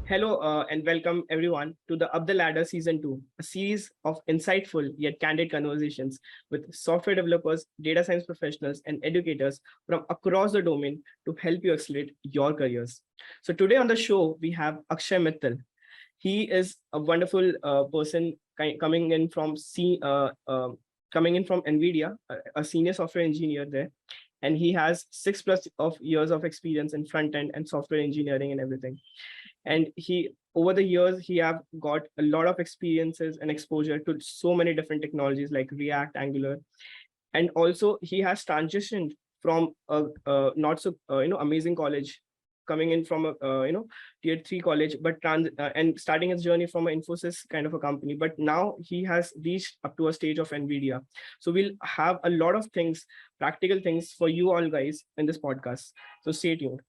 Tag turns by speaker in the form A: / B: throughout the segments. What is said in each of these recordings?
A: Hello and welcome everyone to the Up the Ladder Season 2, a series of insightful yet candid conversations with software developers, data science professionals, and educators from across the domain to help you accelerate your careers. So today on the show, we have Akshay Mittal. He is a wonderful person coming in from NVIDIA, a senior software engineer there, and he has 6+ of years of experience in front end and software engineering and everything. And he over the years he have got a lot of experiences and exposure to so many different technologies like React, Angular, and also he has transitioned from a not so amazing college, coming in from a tier 3 college, but and starting his journey from an Infosys kind of a company, but now he has reached up to a stage of NVIDIA. So we'll have a lot of things, practical things for you all guys in this podcast, so stay tuned.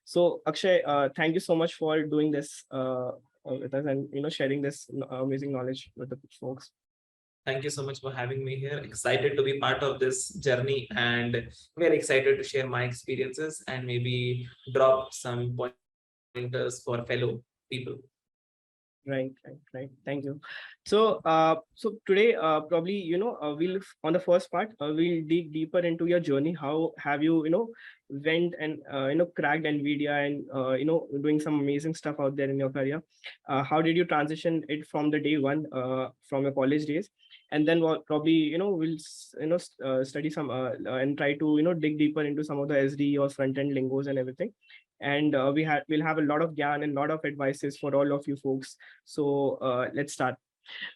A: So Akshay, thank you so much for doing this with us, and sharing this amazing knowledge with the folks.
B: Thank you so much for having me here. Excited to be part of this journey and very excited to share my experiences and maybe drop some pointers for fellow people.
A: Right. Thank you. So today, probably, we'll on the first part, we'll dig deeper into your journey. How have you, went and cracked NVIDIA and doing some amazing stuff out there in your career? How did you transition it from the day one, from your college days? And then probably we'll study some and try to dig deeper into some of the SD or front end lingos and everything. And we'll have a lot of gyan and a lot of advices for all of you folks. So let's start.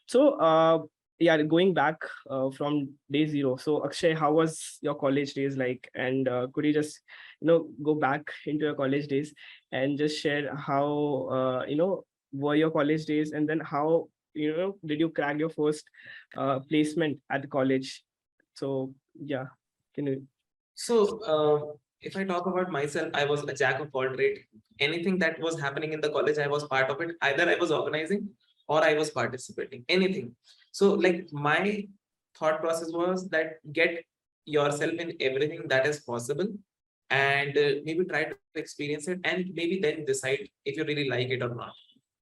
A: So yeah, going back from day zero. So Akshay, how was your college days like? And could you just go back into your college days and just share how were your college days, and then how did you crack your first placement at the college? So yeah, can you?
B: So if I talk about myself, I was a jack of all trades. Anything that was happening in the college, I was part of it. Either I was organizing or I was participating. Anything. So like my thought process was that get yourself in everything that is possible, and maybe try to experience it, and maybe then decide if you really like it or not.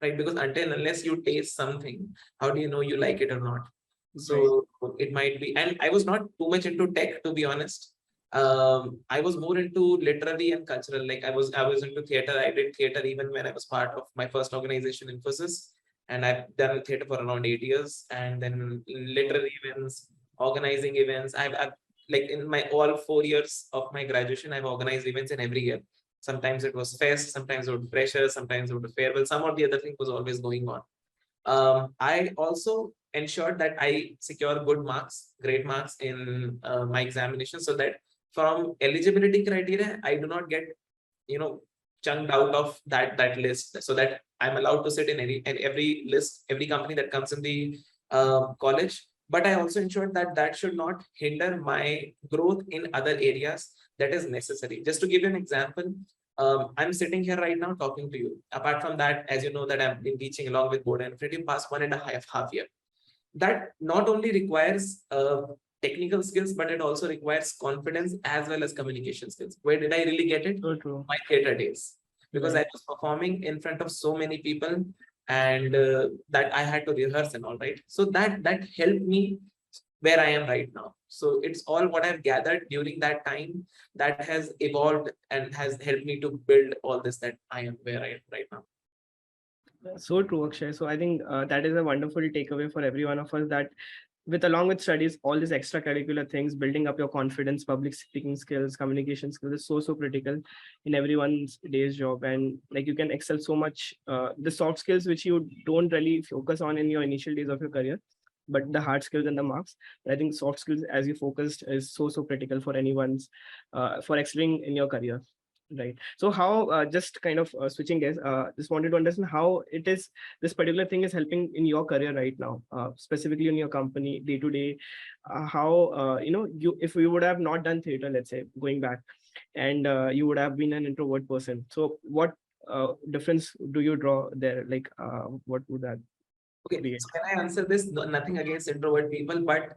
B: Right? Because until unless you taste something, how do you know you like it or not? So it might be, and I was not too much into tech, to be honest. I was more into literary and cultural. Like I was into theater. I did theater even when I was part of my first organization, Infosys, and I've done theater for around 8 years. And then literary events, organizing events. I've like in my all 4 years of my graduation, I've organized events in every year. Sometimes it was fest, sometimes it was pressure, sometimes it was farewell. Some or the other thing was always going on. I also ensured that I secure good marks, great marks in my examination, so that from eligibility criteria, I do not get, chunked out of that list, so that I'm allowed to sit in every list, every company that comes in the college. But I also ensured that that should not hinder my growth in other areas that is necessary. Just to give you an example, I'm sitting here right now talking to you. Apart from that, as you know, that I've been teaching along with Board and Infinity past 1.5 year. That not only requires technical skills, but it also requires confidence as well as communication skills. Where did I really get it?
A: So true.
B: My theater days, because I was performing in front of so many people, and that I had to rehearse and all, right. So that helped me where I am right now. So it's all what I've gathered during that time that has evolved and has helped me to build all this that I am where I am right now.
A: So true, Akshay. So I think that is a wonderful takeaway for every one of us, that with along with studies, all these extracurricular things, building up your confidence, public speaking skills, communication skills is so critical in everyone's day's job. And like you can excel so much, the soft skills which you don't really focus on in your initial days of your career, but the hard skills and the marks. But I think soft skills, as you focused, is so critical for anyone's for excelling in your career. Right. So how, just kind of switching gears, just wanted to understand how it is this particular thing is helping in your career right now, specifically in your company day to day. How you, if you would have not done theater, let's say going back, and you would have been an introvert person. So what difference do you draw there? Like what would that
B: Okay,
A: create?
B: so can I answer this? Nothing against introvert people, but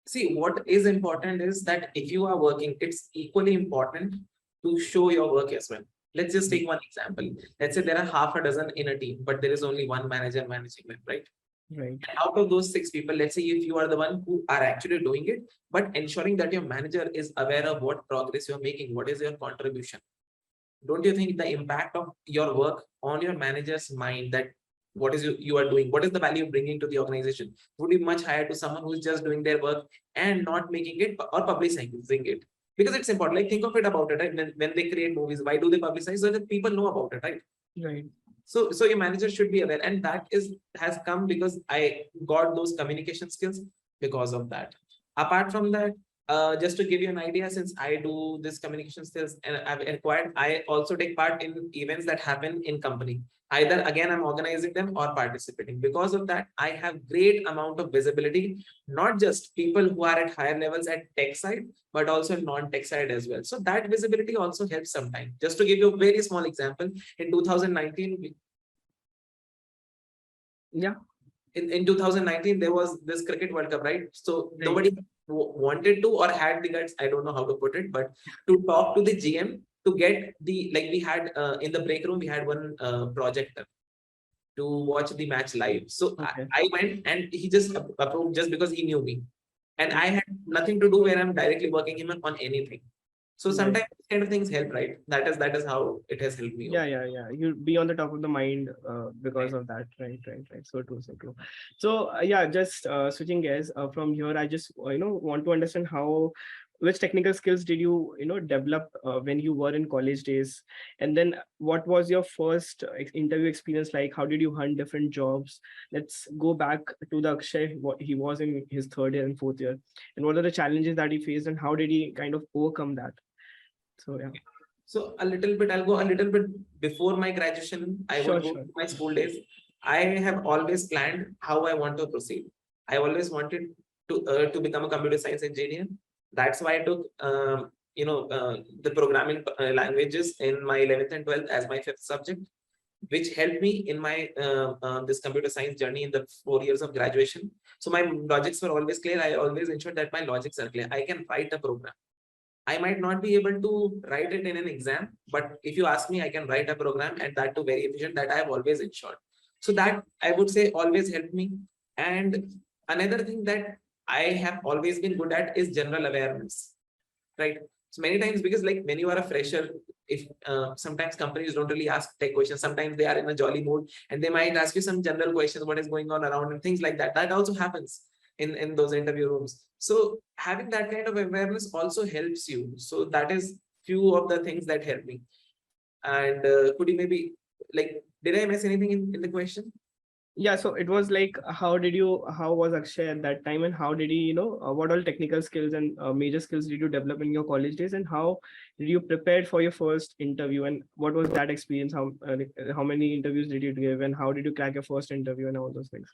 B: see, what is important is that if you are working, it's equally important to show your work as well. Let's just take one example. Let's say there are half a dozen in a team, but there is only one manager managing them, right?
A: Right.
B: Out of those 6 people, let's say if you are the one who are actually doing it, but ensuring that your manager is aware of what progress you're making, what is your contribution. Don't you think the impact of your work on your manager's mind, that what is you are doing, what is the value bringing to the organization, would be much higher to someone who's just doing their work and not making it or publicizing it? Because it's important. Like, think of it about it, right? When they create movies, why do they publicize? So that people know about it, right?
A: Right.
B: So your manager should be aware, and that has come because I got those communication skills because of that. Apart from that, just to give you an idea, since I do this communication skills and I've acquired, I also take part in events that happen in company. Either again, I'm organizing them or participating. Because of that, I have great amount of visibility, not just people who are at higher levels at tech side, but also non-tech side as well. So that visibility also helps sometimes. Just to give you a very small example, in 2019,
A: Yeah.
B: in 2019, there was this cricket World Cup, right? So
A: Right.
B: nobody wanted to or had the guts, I don't know how to put it, but to talk to the GM to get the, like we had in the break room, we had one projector to watch the match live. So
A: Okay.
B: I went and he just approved just because he knew me. And I had nothing to do where I'm directly working him on anything. So
A: Right.
B: sometimes these kind of things help, right? That is how it has helped me.
A: Yeah. You'll be on the top of the mind because
B: Right.
A: of that. Right. So true. So yeah, just switching gears from here, I just want to understand which technical skills did you develop when you were in college days, and then what was your first interview experience like? How did you hunt different jobs? Let's go back to the Akshay. What he was in his third year and fourth year, and what are the challenges that he faced, and how did he kind of overcome that? So yeah.
B: So a little bit, I'll go a little bit before my graduation. I
A: Sure.
B: would go to my school days. I have always planned how I want to proceed. I always wanted to become a computer science engineer. That's why I took the programming languages in my 11th and 12th as my fifth subject, which helped me in my this computer science journey in the 4 years of graduation. So my logics were always clear. I always ensured that my logics are clear. I can write a program. I might not be able to write it in an exam, but if you ask me, I can write a program, and that too very efficient. That I have always ensured. So that, I would say, always helped me. And another thing that I have always been good at is general awareness, right? So many times, because like when you are a fresher, if sometimes companies don't really ask tech questions, sometimes they are in a jolly mood and they might ask you some general questions, what is going on around and things like that. That also happens in those interview rooms. So having that kind of awareness also helps you. So that is few of the things that help me. And could you maybe, like, did I miss anything in the question?
A: Yeah, so it was like, how was Akshay at that time, and how did he, what all technical skills and major skills did you develop in your college days, and how did you prepare for your first interview, and what was that experience? How many interviews did you give, and how did you crack your first interview, and all those things?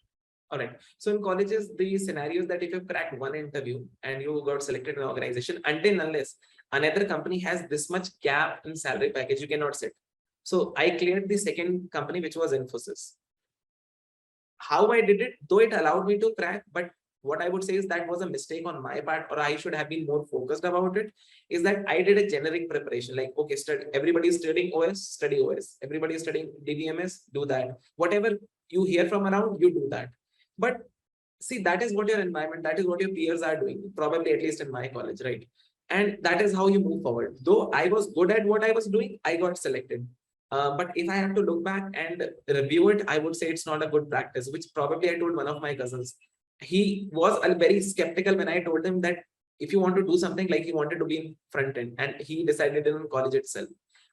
B: All right. So in colleges, the scenarios that if you cracked one interview and you got selected in an organization, until unless another company has this much gap in salary package, you cannot sit. So I cleared the second company, which was Infosys. How I did it, though it allowed me to crack, but what I would say is that was a mistake on my part, or I should have been more focused about it, is that I did a generic preparation. Like, okay, everybody is studying OS, study OS. Everybody is studying DBMS, do that. Whatever you hear from around, you do that. But see, that is what your environment, that is what your peers are doing, probably at least in my college, right? And that is how you move forward. Though I was good at what I was doing, I got selected. But if I have to look back and review it, I would say it's not a good practice, which probably I told one of my cousins. He was very skeptical when I told him that if you want to do something, like he wanted to be in front end, and he decided in college itself.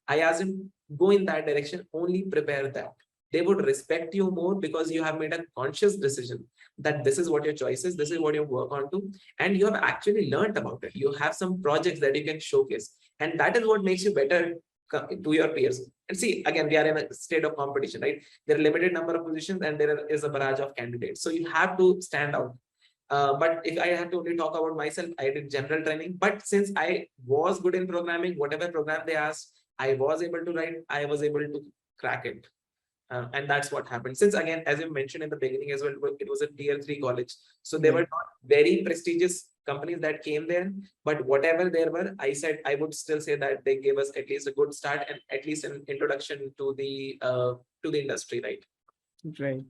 B: I asked him, go in that direction, only prepare that. They would respect you more because you have made a conscious decision that this is what your choice is, this is what you work on to, and you have actually learned about it. You have some projects that you can showcase, and that is what makes you better to your peers. And see, again, we are in a state of competition, right? There are limited number of positions and there is a barrage of candidates. So you have to stand out. But if I had to only talk about myself, I did general training. But since I was good in programming, whatever program they asked, I was able to write, I was able to crack it. And that's what happened. Since again, as you mentioned in the beginning as well, it was a tier 3 college. So they were not very prestigious companies that came there, but whatever there were, I would still say that they gave us at least a good start and at least an introduction to the industry, right?
A: Right.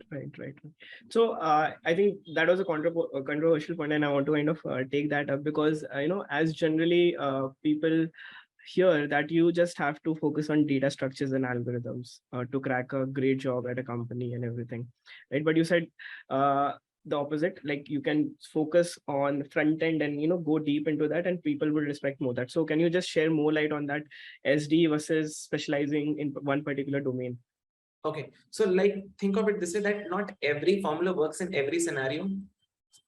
A: So I think that was a controversial point, and I want to kind of take that up because as generally people hear that you just have to focus on data structures and algorithms to crack a great job at a company and everything, right? But you said the opposite, like you can focus on front end and go deep into that, and people will respect more that. So can you just share more light on that, SD versus specializing in one particular domain?
B: Okay, so like think of it this way, that not every formula works in every scenario.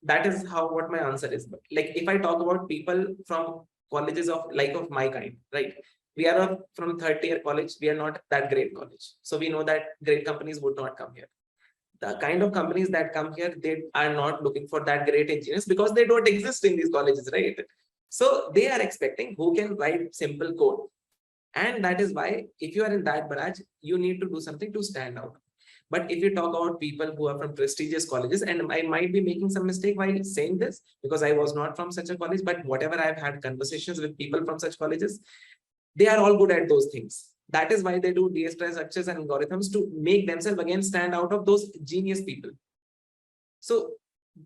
B: That is how what my answer is. But like if I talk about people from colleges of my kind, right? We are from third tier college. We are not that great college, so we know that great companies would not come here. The kind of companies that come here, they are not looking for that great engineers because they don't exist in these colleges, right? So they are expecting who can write simple code. And that is why if you are in that barrage, you need to do something to stand out. But if you talk about people who are from prestigious colleges, and I might be making some mistake while saying this because I was not from such a college, but whatever I've had conversations with people from such colleges, they are all good at those things. That is why they do data structures and algorithms to make themselves again stand out of those genius people. So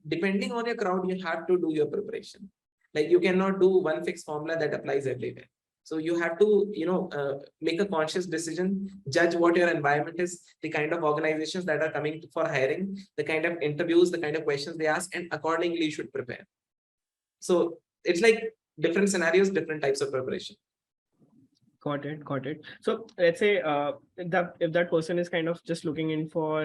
B: depending on your crowd, you have to do your preparation. Like you cannot do one fixed formula that applies everywhere. So you have to, make a conscious decision, judge what your environment is, the kind of organizations that are coming for hiring, the kind of interviews, the kind of questions they ask, and accordingly you should prepare. So it's like different scenarios, different types of preparation.
A: Got it. So let's say that if that person is kind of just looking in for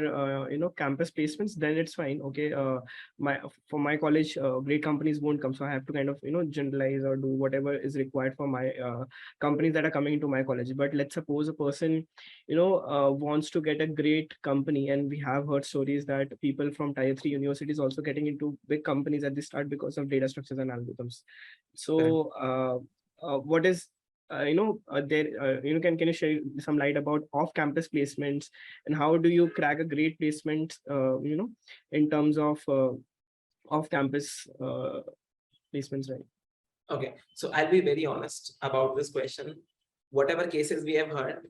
A: campus placements, then it's fine. Okay, for my college, great companies won't come, so I have to kind of generalize or do whatever is required for my companies that are coming into my college. But let's suppose a person wants to get a great company, and we have heard stories that people from tier 3 universities also getting into big companies at the start because of data structures and algorithms. So what is can you share some light about off-campus placements and how do you crack a great placement in terms of off-campus placements, right?
B: Okay, so I'll be very honest about this question. Whatever cases we have heard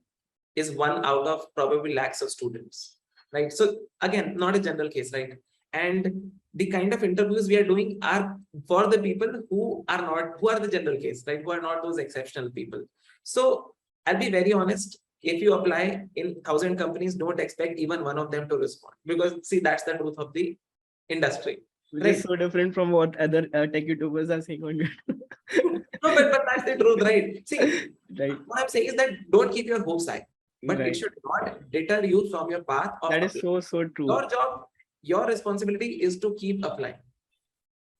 B: is one out of probably lakhs of students, right? So again, not a general case, right? And the kind of interviews we are doing are for the people who are the general case, right? Who are not those exceptional people. So I'll be very honest. If you apply in 1,000 companies, don't expect even one of them to respond, because see, that's the truth of the industry.
A: Which
B: Right.
A: is so different from what other tech YouTubers are saying on YouTube.
B: No, but that's the truth, right? See,
A: right.
B: what I'm saying is that don't keep your hopes high, but
A: Right.
B: it should not deter you from your path of
A: That is
B: applying.
A: so true.
B: Your job, your responsibility is to keep applying.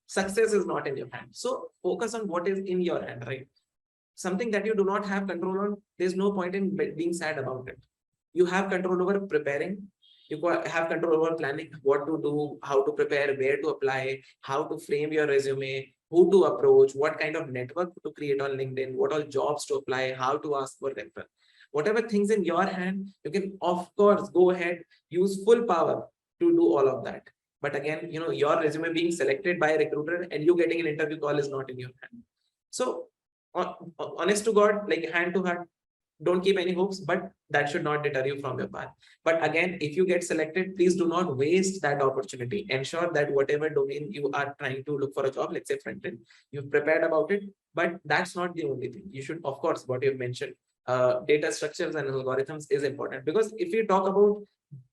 B: Success is not in your hand. So focus on what is in your hand, right? Something that you do not have control on, there's no point in being sad about it. You have control over preparing. You have control over planning what to do, how to prepare, where to apply, how to frame your resume, who to approach, what kind of network to create on LinkedIn, what all jobs to apply, how to ask for referral. Whatever things in your hand, you can of course go ahead, use full power to do all of that. But again, your resume being selected by a recruiter and you getting an interview call is not in your hand. So honest to God, like hand to heart, don't keep any hopes, but that should not deter you from your path. But again, if you get selected, please do not waste that opportunity. Ensure that whatever domain you are trying to look for a job, let's say front end, you've prepared about it, but that's not the only thing. You should, of course, what you've mentioned, data structures and algorithms is important, because if you talk about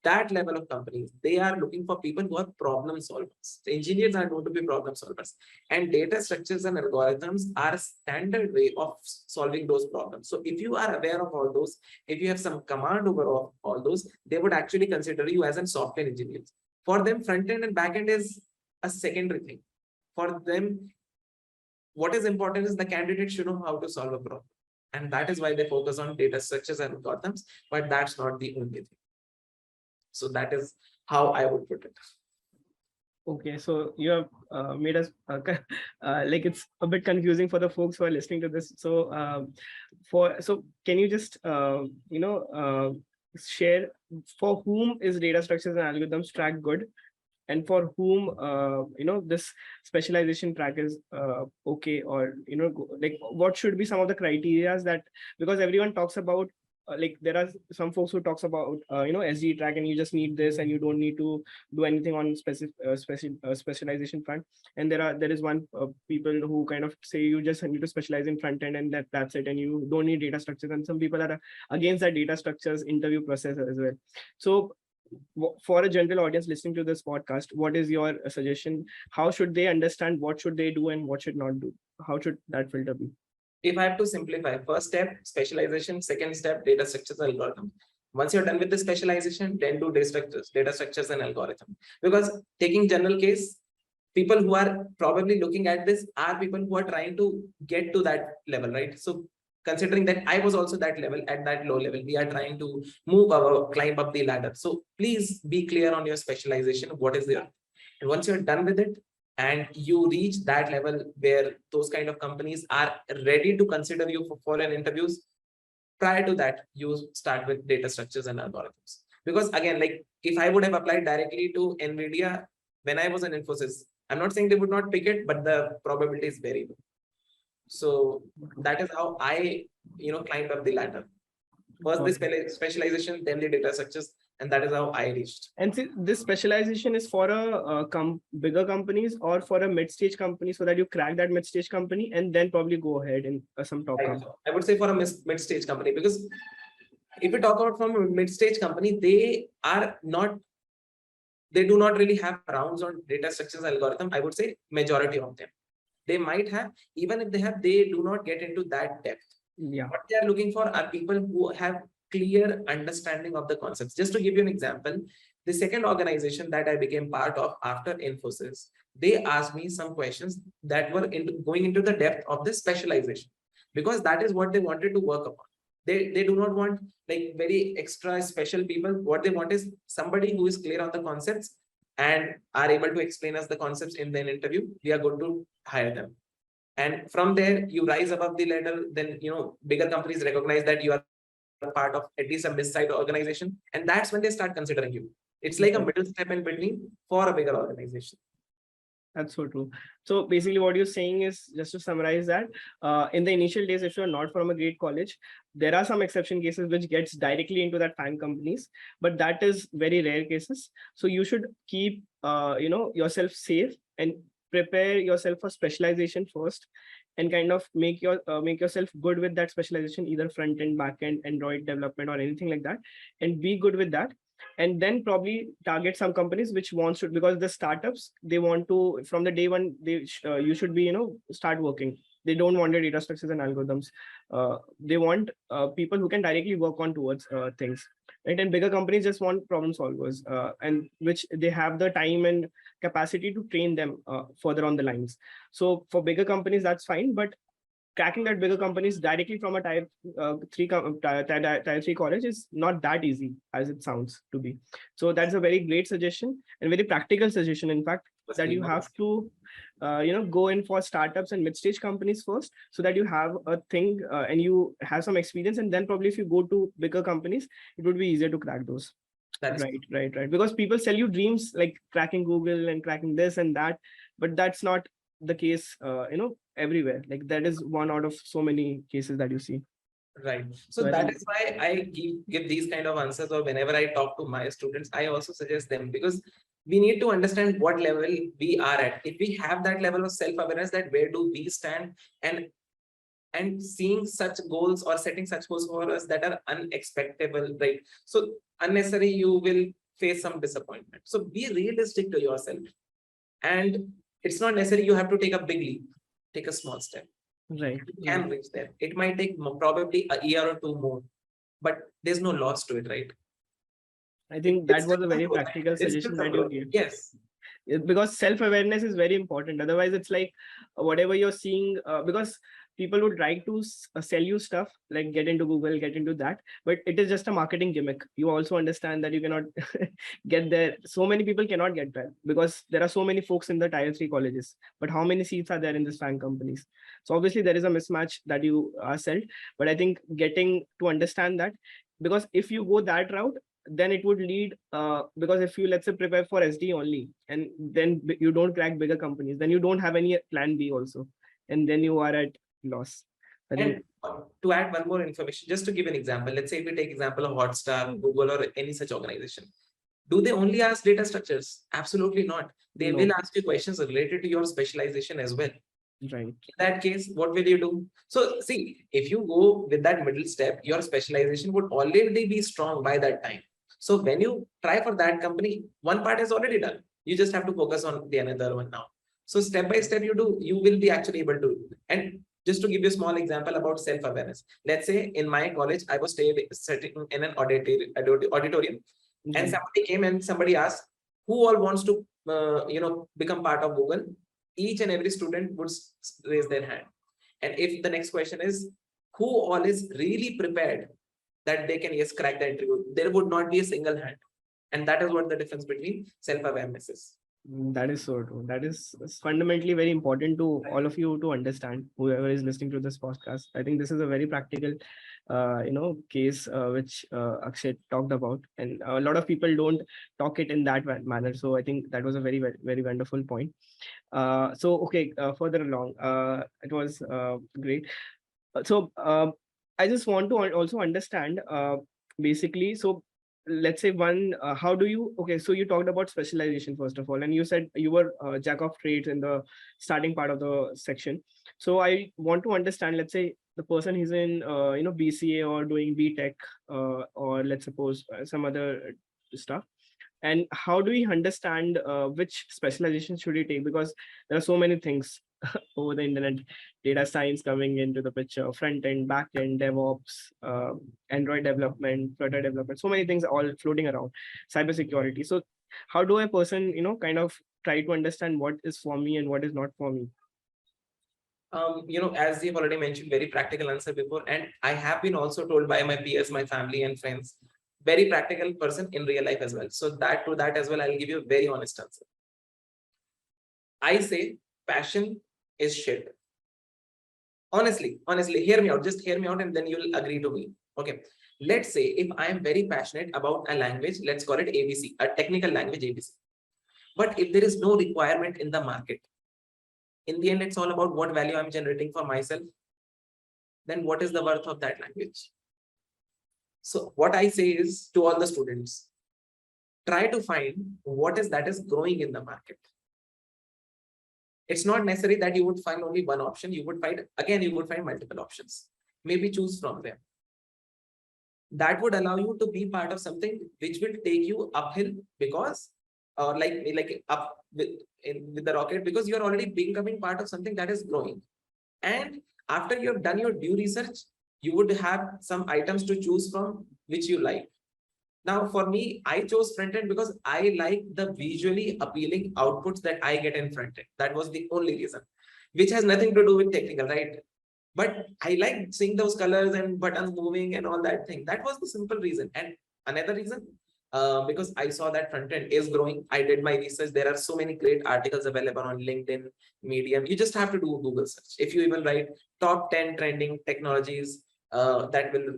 B: that level of companies, they are looking for people who are problem solvers. The engineers are going to be problem solvers, and data structures and algorithms are a standard way of solving those problems. So if you are aware of all those, if you have some command over all those, they would actually consider you as a software engineer. For them, front end and back end is a secondary thing. For them, what is important is the candidate should know how to solve a problem. And that is why they focus on data structures and algorithms, but that's not the only thing. So that is how I would put it.
A: Okay, so you have made us like it's a bit confusing for the folks who are listening to this. So can you just share for whom is data structures and algorithms track good? and for whom this specialization track is okay, or like what should be some of the criterias that, because everyone talks about like there are some folks who talks about SG track and you just need this and you don't need to do anything on specialization front, and there is one people who kind of say you just need to specialize in front end and that's it, and you don't need data structures, and some people are against that data structures interview process as well. So for a general audience listening to this podcast, what is your suggestion? How should they understand what should they do and what should not do? How should that filter be?
B: If I have to simplify, first step, specialization, second step, data structures, algorithm. Once you're done with the specialization, then do data structures and algorithm. Because taking general case, people who are probably looking at this are people who are trying to get to that level, right? So considering that I was also that level, at that low level, we are trying to climb up the ladder. So please be clear on your specialization, what is there. And once you're done with it, and you reach that level where those kind of companies are ready to consider you for an interviews, prior to that, you start with data structures and algorithms. Because again, like if I would have applied directly to NVIDIA when I was in Infosys, I'm not saying they would not pick it, but the probability is very low. So that is how I, climbed up the ladder. First the specialization, then the data structures, and that is how I reached.
A: And see, this specialization is for a bigger companies or for a mid-stage company, so that you crack that mid-stage company and then probably go ahead in some top company.
B: I would say for a mid-stage company, because if we talk about from a mid-stage company, they do not really have rounds on data structures algorithm. I would say majority of them. They might have, even if they have, they do not get into that depth.
A: Yeah.
B: What they are looking for are people who have clear understanding of the concepts. Just to give you an example, the second organization that I became part of after Infosys, they asked me some questions that were going into the depth of the specialization, because that is what they wanted to work upon. They do not want like very extra special people. What they want is somebody who is clear on the concepts and are able to explain us the concepts in an interview. We are going to hire them. And from there, you rise above the ladder. Then, bigger companies recognize that you are part of at least a mid-sized organization. And that's when they start considering you. It's like a middle step in between for a bigger organization.
A: That's so true. So basically what you're saying is, just to summarize that, in the initial days, if you're not from a great college, there are some exception cases which gets directly into that FAANG companies, but that is very rare cases. So you should keep, yourself safe and prepare yourself for specialization first, and kind of make yourself good with that specialization, either front end, back end, Android development or anything like that, and be good with that. And then probably target some companies which wants to, because the startups, they want to, from the day one, you should be, start working. They don't want the data structures and algorithms. They want people who can directly work on towards things. Right? And bigger companies just want problem solvers, and which they have the time and capacity to train them further on the lines. So for bigger companies, that's fine, but cracking that bigger companies directly from a tier 3 college is not that easy as it sounds to be. So that's a very great suggestion and very practical suggestion, in fact, that you have to go in for startups and mid-stage companies first, so that you have a thing and you have some experience, and then probably if you go to bigger companies, it would be easier to crack those. Right. Because people sell you dreams like cracking Google and cracking this and that, but that's not the case everywhere. Like that is one out of so many cases that you see.
B: Right. So that is why I give these kind of answers, or whenever I talk to my students, I also suggest them, because we need to understand what level we are at. If we have that level of self-awareness, that where do we stand, and seeing such goals or setting such goals for us that are unexpectable, right? So unnecessary, you will face some disappointment. So be realistic to yourself, and it's not necessary you have to take a big leap. Take a small step.
A: Right.
B: You can reach there. It might take probably a year or two more, but there's no loss to it, right?
A: I think that was a very practical suggestion that you gave.
B: Yes.
A: Because self-awareness is very important. Otherwise, it's like whatever you're seeing, because people would try to sell you stuff like get into Google, get into that, but it is just a marketing gimmick. You also understand that you cannot get there. So many people cannot get there because there are so many folks in the tier 3 colleges, but how many seats are there in this FAANG companies? So obviously there is a mismatch that you are sold, but I think getting to understand that, because if you go that route, then it would lead, because if you, let's say, prepare for SD only, and then you don't crack bigger companies, then you don't have any plan B also, and then you are at loss. I think.
B: And to add one more information, just to give an example, let's say if we take example of Hotstar, Google, or any such organization, do they only ask data structures? Absolutely not. They
A: No.
B: will ask you questions related to your specialization as well.
A: Right.
B: In that case, what will you do? So see, if you go with that middle step, your specialization would already be strong by that time. So when you try for that company, one part is already done. You just have to focus on the another one now. So step by step, you will be actually able to. And just to give you a small example about self-awareness. Let's say in my college, I was sitting in an auditorium, and
A: Right.
B: somebody came and somebody asked, who all wants to become part of Google? Each and every student would raise their hand. And if the next question is, who all is really prepared that they can crack the interview, there would not be a single hand. And that is what the difference between self-awareness is.
A: That is so true. That is fundamentally very important to all of you to understand, whoever is listening to this podcast. I think this is a very practical, case which Akshay talked about, and a lot of people don't talk it in that manner. So I think that was a very, very, very wonderful point. So okay, further along, it was great. So I just want to also understand, basically. So let's say how do you, okay, so you talked about specialization first of all, and you said you were jack of trades in the starting part of the section. So I want to understand, let's say the person is in BCA or doing BTech, or let's suppose some other stuff, and how do we understand which specialization should he take, because there are so many things over the internet. Data science coming into the picture, front end, back end, DevOps, Android development, Flutter development, so many things all floating around, cybersecurity. So how do a person kind of try to understand what is for me and what is not for me?
B: As you've already mentioned, very practical answer before, and I have been also told by my peers, my family and friends, very practical person in real life as well. So that as well, I'll give you a very honest answer. I say passion is shit. Honestly, hear me out. Just hear me out, and then you'll agree to me. Okay. Let's say if I am very passionate about a language, let's call it ABC, a technical language ABC. But if there is no requirement in the market, in the end, it's all about what value I'm generating for myself. Then what is the worth of that language? So what I say is to all the students, try to find what is that is growing in the market. It's not necessary that you would find only one option. You would find multiple options. Maybe choose from them. That would allow you to be part of something which will take you uphill, because like up with the rocket, because you're already becoming part of something that is growing. And after you've done your due research, you would have some items to choose from which you like. Now, for me, I chose front end because I like the visually appealing outputs that I get in front end. That was the only reason, which has nothing to do with technical, right? But I like seeing those colors and buttons moving and all that thing. That was the simple reason. And another reason, because I saw that front end is growing. I did my research. There are so many great articles available on LinkedIn, Medium. You just have to do Google search. If you even write top 10 trending technologies that will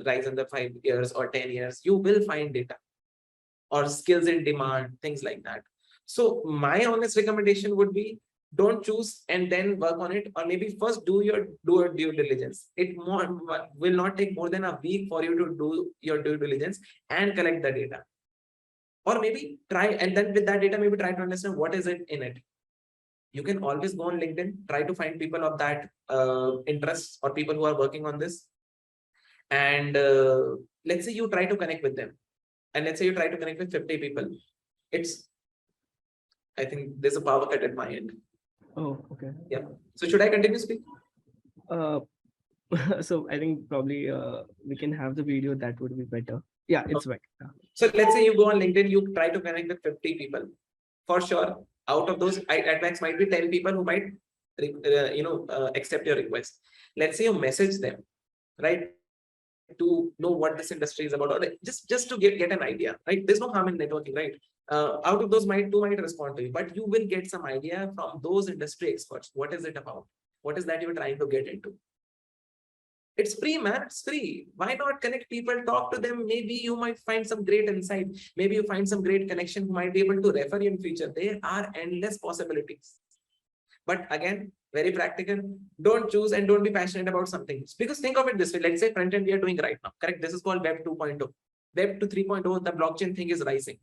B: rise in the 5 years or 10 years, you will find data or skills in demand, things like that. So my honest recommendation would be, don't choose and then work on it, or maybe first do your due diligence. It will not take more than a week for you to do your due diligence and collect the data. Or maybe try, and then with that data, maybe try to understand what is it in it. You can always go on LinkedIn, try to find people of that interests or people who are working on this. And let's say you try to connect with them. And let's say you try to connect with 50 people. I think there's a power cut at my end.
A: Oh, okay.
B: Yeah. So should I continue speaking?
A: So I think probably we can have the video. That would be better. Yeah, it's right.
B: So let's say you go on LinkedIn, you try to connect with 50 people. For sure, out of those, at max might be 10 people who might, accept your request. Let's say you message them, right, to know what this industry is about, or just to get an idea, right? There's no harm in networking, right? Out of those, two might respond to you, but you will get some idea from those industry experts. What is it about? What is that you're trying to get into? It's free, man. It's free. Why not connect people, talk to them? Maybe you might find some great insight. Maybe you find some great connection who might be able to refer you in future. There are endless possibilities. But again, very practical. Don't choose and don't be passionate about something. Because think of it this way. Let's say front end we are doing right now. Correct. This is called Web 2.0. Web to 3.0, the blockchain thing is rising.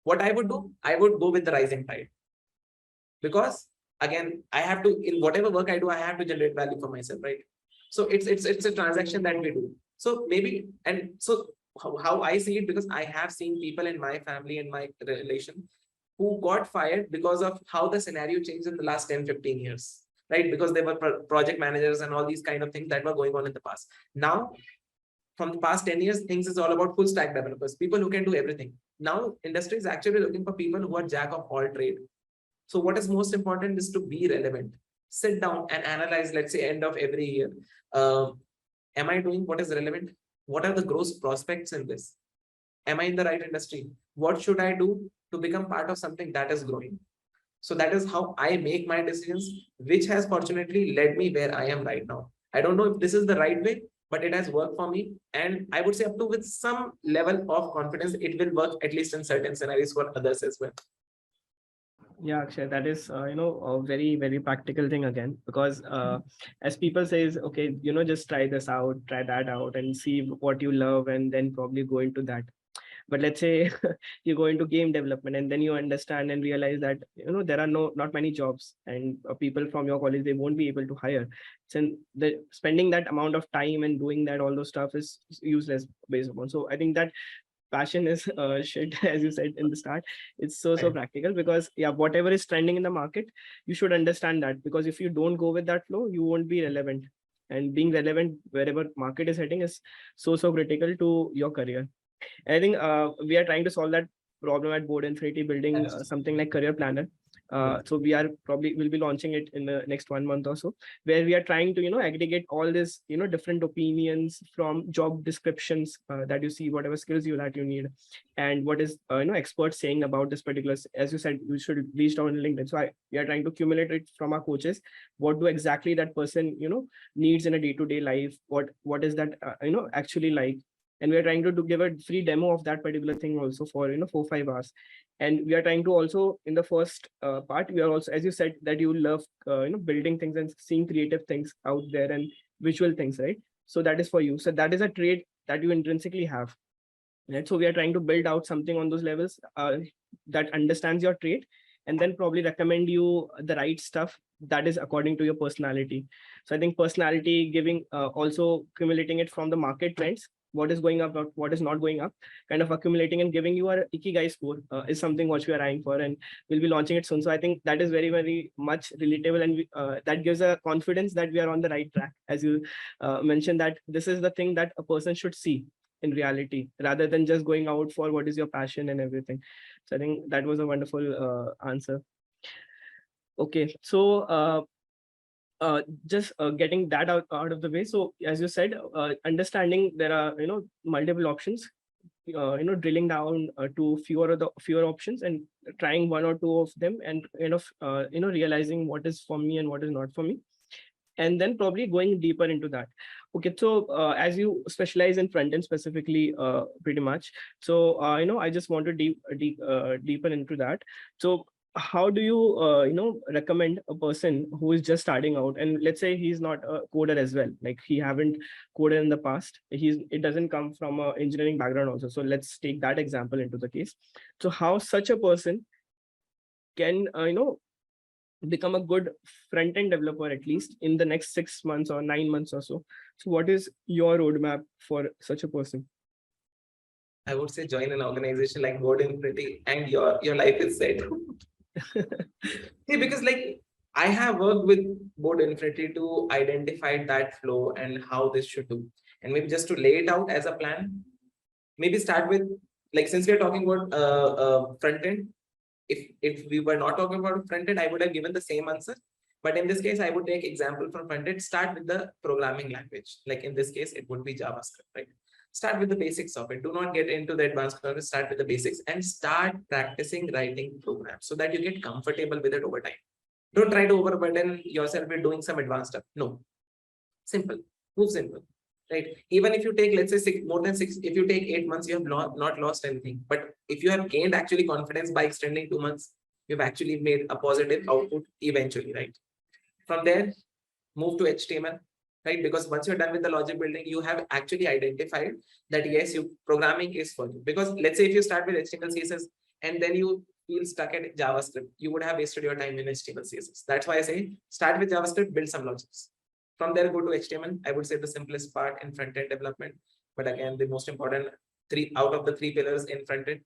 B: What I would do, I would go with the rising tide. Because again, I have to, in whatever work I do, I have to generate value for myself, right? So it's a transaction that we do. So maybe, and so how I see it, because I have seen people in my family and my relation who got fired because of how the scenario changed in the last 10-15 years, right? Because they were project managers and all these kind of things that were going on in the past. Now, from the past 10 years, things is all about full stack developers, people who can do everything. Now, industry is actually looking for people who are jack of all trade. So what is most important is to be relevant. Sit down and analyze, let's say, end of every year. Am I doing what is relevant? What are the growth prospects in this? Am I in the right industry? What should I do to become part of something that is growing? So that is how I make my decisions, which has fortunately led me where I am right now. I don't know if this is the right way, but it has worked for me. And I would say up to with some level of confidence, it will work at least in certain scenarios for others as well.
A: Yeah, Akshay, that is, a very, very practical thing again, because as people says, okay, just try this out, try that out and see what you love and then probably go into that. But let's say you go into game development and then you understand and realize that, there are not many jobs, and people from your college, they won't be able to hire. So the spending that amount of time and doing that, all those stuff is useless based upon. So I think that passion is shit, as you said in the start. It's so
B: Right.
A: practical, because yeah, whatever is trending in the market, you should understand that, because if you don't go with that flow, you won't be relevant. And being relevant wherever market is heading is so critical to your career. And I think we are trying to solve that problem at Board Infinity, building something like Career Planner. So we are probably will be launching it in the next 1 month or so, where we are trying to aggregate all this different opinions from job descriptions that you see, whatever skills you need, and what is experts saying about this particular. As you said, you should reach down on LinkedIn. So we are trying to accumulate it from our coaches. What do exactly that person needs in a day-to-day life? What is that actually like? And we are trying to give a free demo of that particular thing also for 4-5 hours. And we are trying to also, in the first part, we are also, as you said, that you love building things and seeing creative things out there and visual things, right? So that is for you. So that is a trait that you intrinsically have, right? So we are trying to build out something on those levels that understands your trait, and then probably recommend you the right stuff that is according to your personality. So I think personality giving, also accumulating it from the market trends, what is going up, what is not going up, kind of accumulating and giving you a Ikigai score is something what we are eyeing for, and we'll be launching it soon. So I think that is very, very much relatable, and that gives a confidence that we are on the right track. As you mentioned, that this is the thing that a person should see in reality, rather than just going out for what is your passion and everything. So I think that was a wonderful answer. Okay, so just getting that out of the way. So as you said, understanding there are multiple options, drilling down to fewer options and trying one or two of them, and realizing what is for me and what is not for me, and then probably going deeper into that. Okay, so as you specialize in front end specifically, pretty much. So I just want to deeper into that. So how do you recommend a person who is just starting out, and let's say he's not a coder as well, like he haven't coded in the past, it doesn't come from a engineering background also. So let's take that example into the case. So how such a person can become a good front-end developer, at least in the next 6 months or 9 months or so. So what is your roadmap for such a person?
B: I would say join an organization like Board Infinity and your life is set. See, because like I have worked with Board Infinity to identify that flow and how this should do. And maybe just to lay it out as a plan, maybe start with, like, since we are talking about front end, if we were not talking about front end, I would have given the same answer. But in this case, I would take example from front end, start with the programming language. Like in this case, it would be JavaScript, right? Start with the basics of it. Do not get into the advanced content. Start with the basics and start practicing writing programs so that you get comfortable with it over time. Don't try to overburden yourself with doing some advanced stuff. No, simple. Move simple, right? Even if you take, let's say, more than 6, if you take 8 months, you have not lost anything. But if you have gained actually confidence by extending 2 months, you've actually made a positive output eventually, right? From there, move to HTML, right? Because once you're done with the logic building, you have actually identified that yes, programming is for you. Because let's say if you start with HTML, CSS, and then you feel stuck at JavaScript, you would have wasted your time in HTML, CSS. That's why I say start with JavaScript, build some logics. From there, go to HTML. I would say the simplest part in front-end development, but again, the most important three out of the 3 pillars in front-end.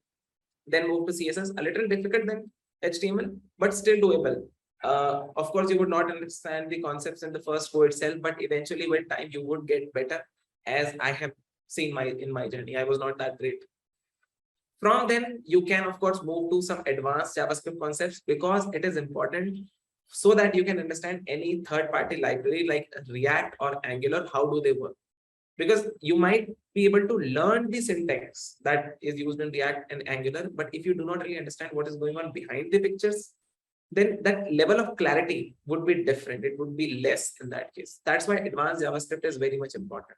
B: Then move to CSS, a little difficult than HTML, but still doable. Of course, you would not understand the concepts in the first go itself, but eventually with time, you would get better, as I have seen in my journey. I was not that great. From then, you can, of course, move to some advanced JavaScript concepts, because it is important so that you can understand any third-party library like React or Angular, how do they work? Because you might be able to learn the syntax that is used in React and Angular, but if you do not really understand what is going on behind the pictures, then that level of clarity would be different. It would be less in that case. That's why advanced JavaScript is very much important.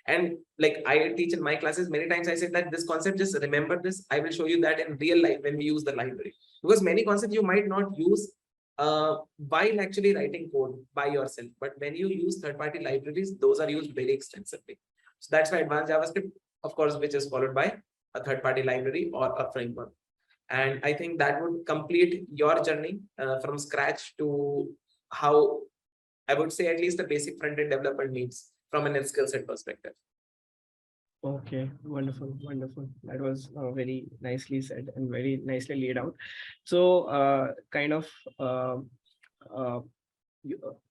B: And like I teach in my classes, many times I say that this concept, just remember this. I will show you that in real life when we use the library. Because many concepts you might not use while actually writing code by yourself. But when you use third-party libraries, those are used very extensively. So that's why advanced JavaScript, of course, which is followed by a third-party library or a framework. And I think that would complete your journey from scratch to how I would say at least the basic front-end development needs from an skill set perspective.
A: Okay, wonderful, wonderful. That was very nicely said and very nicely laid out. So, kind of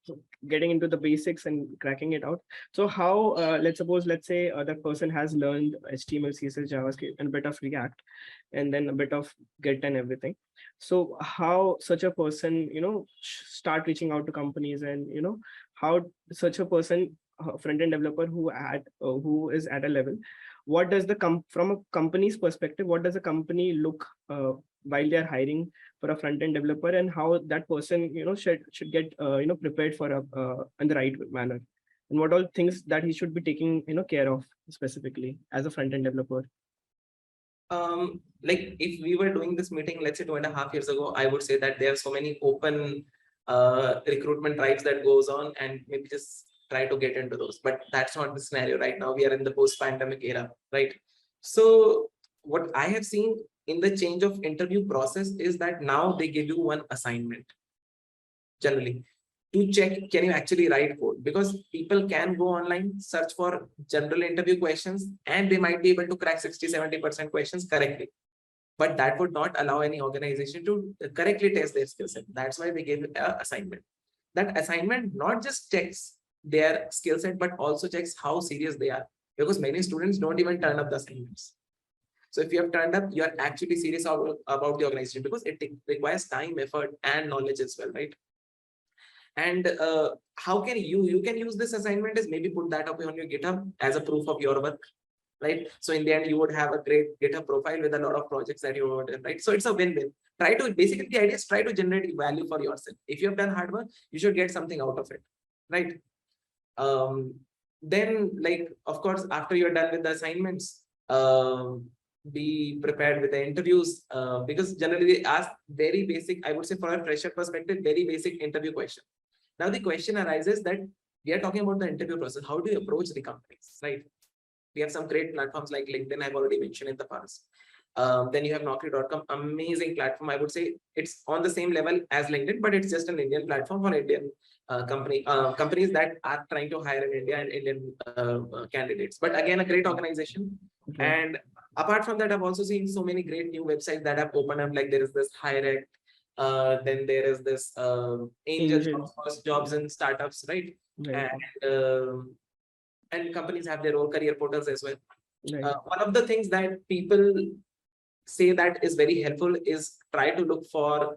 A: so getting into the basics and cracking it out. So, how let's say that person has learned HTML, CSS, JavaScript, and a bit of React, and then a bit of Git and everything. So, how such a person, start reaching out to companies, and how such a person, front-end developer who is at a level, what does from a company's perspective, what does a company look while they're hiring for a front-end developer, and how that person should get prepared for in the right manner, and what all things that he should be taking care of specifically as a front-end developer?
B: Like if we were doing this meeting, let's say 2.5 years ago, I would say that there are so many open recruitment drives that goes on, and maybe just try to get into those. But that's not the scenario right now. We are in the post-pandemic era, right? So what I have seen in the change of interview process is that now they give you one assignment generally to check, can you actually write code? Because people can go online, search for general interview questions, and they might be able to crack 60-70% questions correctly. But that would not allow any organization to correctly test their skill set. That's why they gave an assignment. That assignment not just checks their skill set, but also checks how serious they are. Because many students don't even turn up the assignments. So if you have turned up, you are actually serious about the organization, because it requires time, effort, and knowledge as well, right? And how can you can use this assignment is maybe put that up on your GitHub as a proof of your work, right? So in the end, you would have a great GitHub profile with a lot of projects that you worked in, right? So it's a win-win. Try to, basically the idea is try to generate value for yourself. If you have done hard work, you should get something out of it, right? Then, like, of course, after you're done with the assignments, be prepared with the interviews, because generally they ask very basic, I would say for a fresher perspective, very basic interview question. Now the question arises that we are talking about the interview process. How do you approach the companies, right? We have some great platforms like LinkedIn, I've already mentioned in the past. Then you have Naukri.com, amazing platform. I would say it's on the same level as LinkedIn, but it's just an Indian platform for Indian companies that are trying to hire in India and Indian candidates. But again, a great organization.
A: Okay.
B: And apart from that, I've also seen so many great new websites that have opened up. Like there is this Hirect, then there is this Angel Jobs and Startups, right?
A: Right.
B: And companies have their own career portals as well.
A: Right.
B: One of the things that people say that is very helpful is try to look for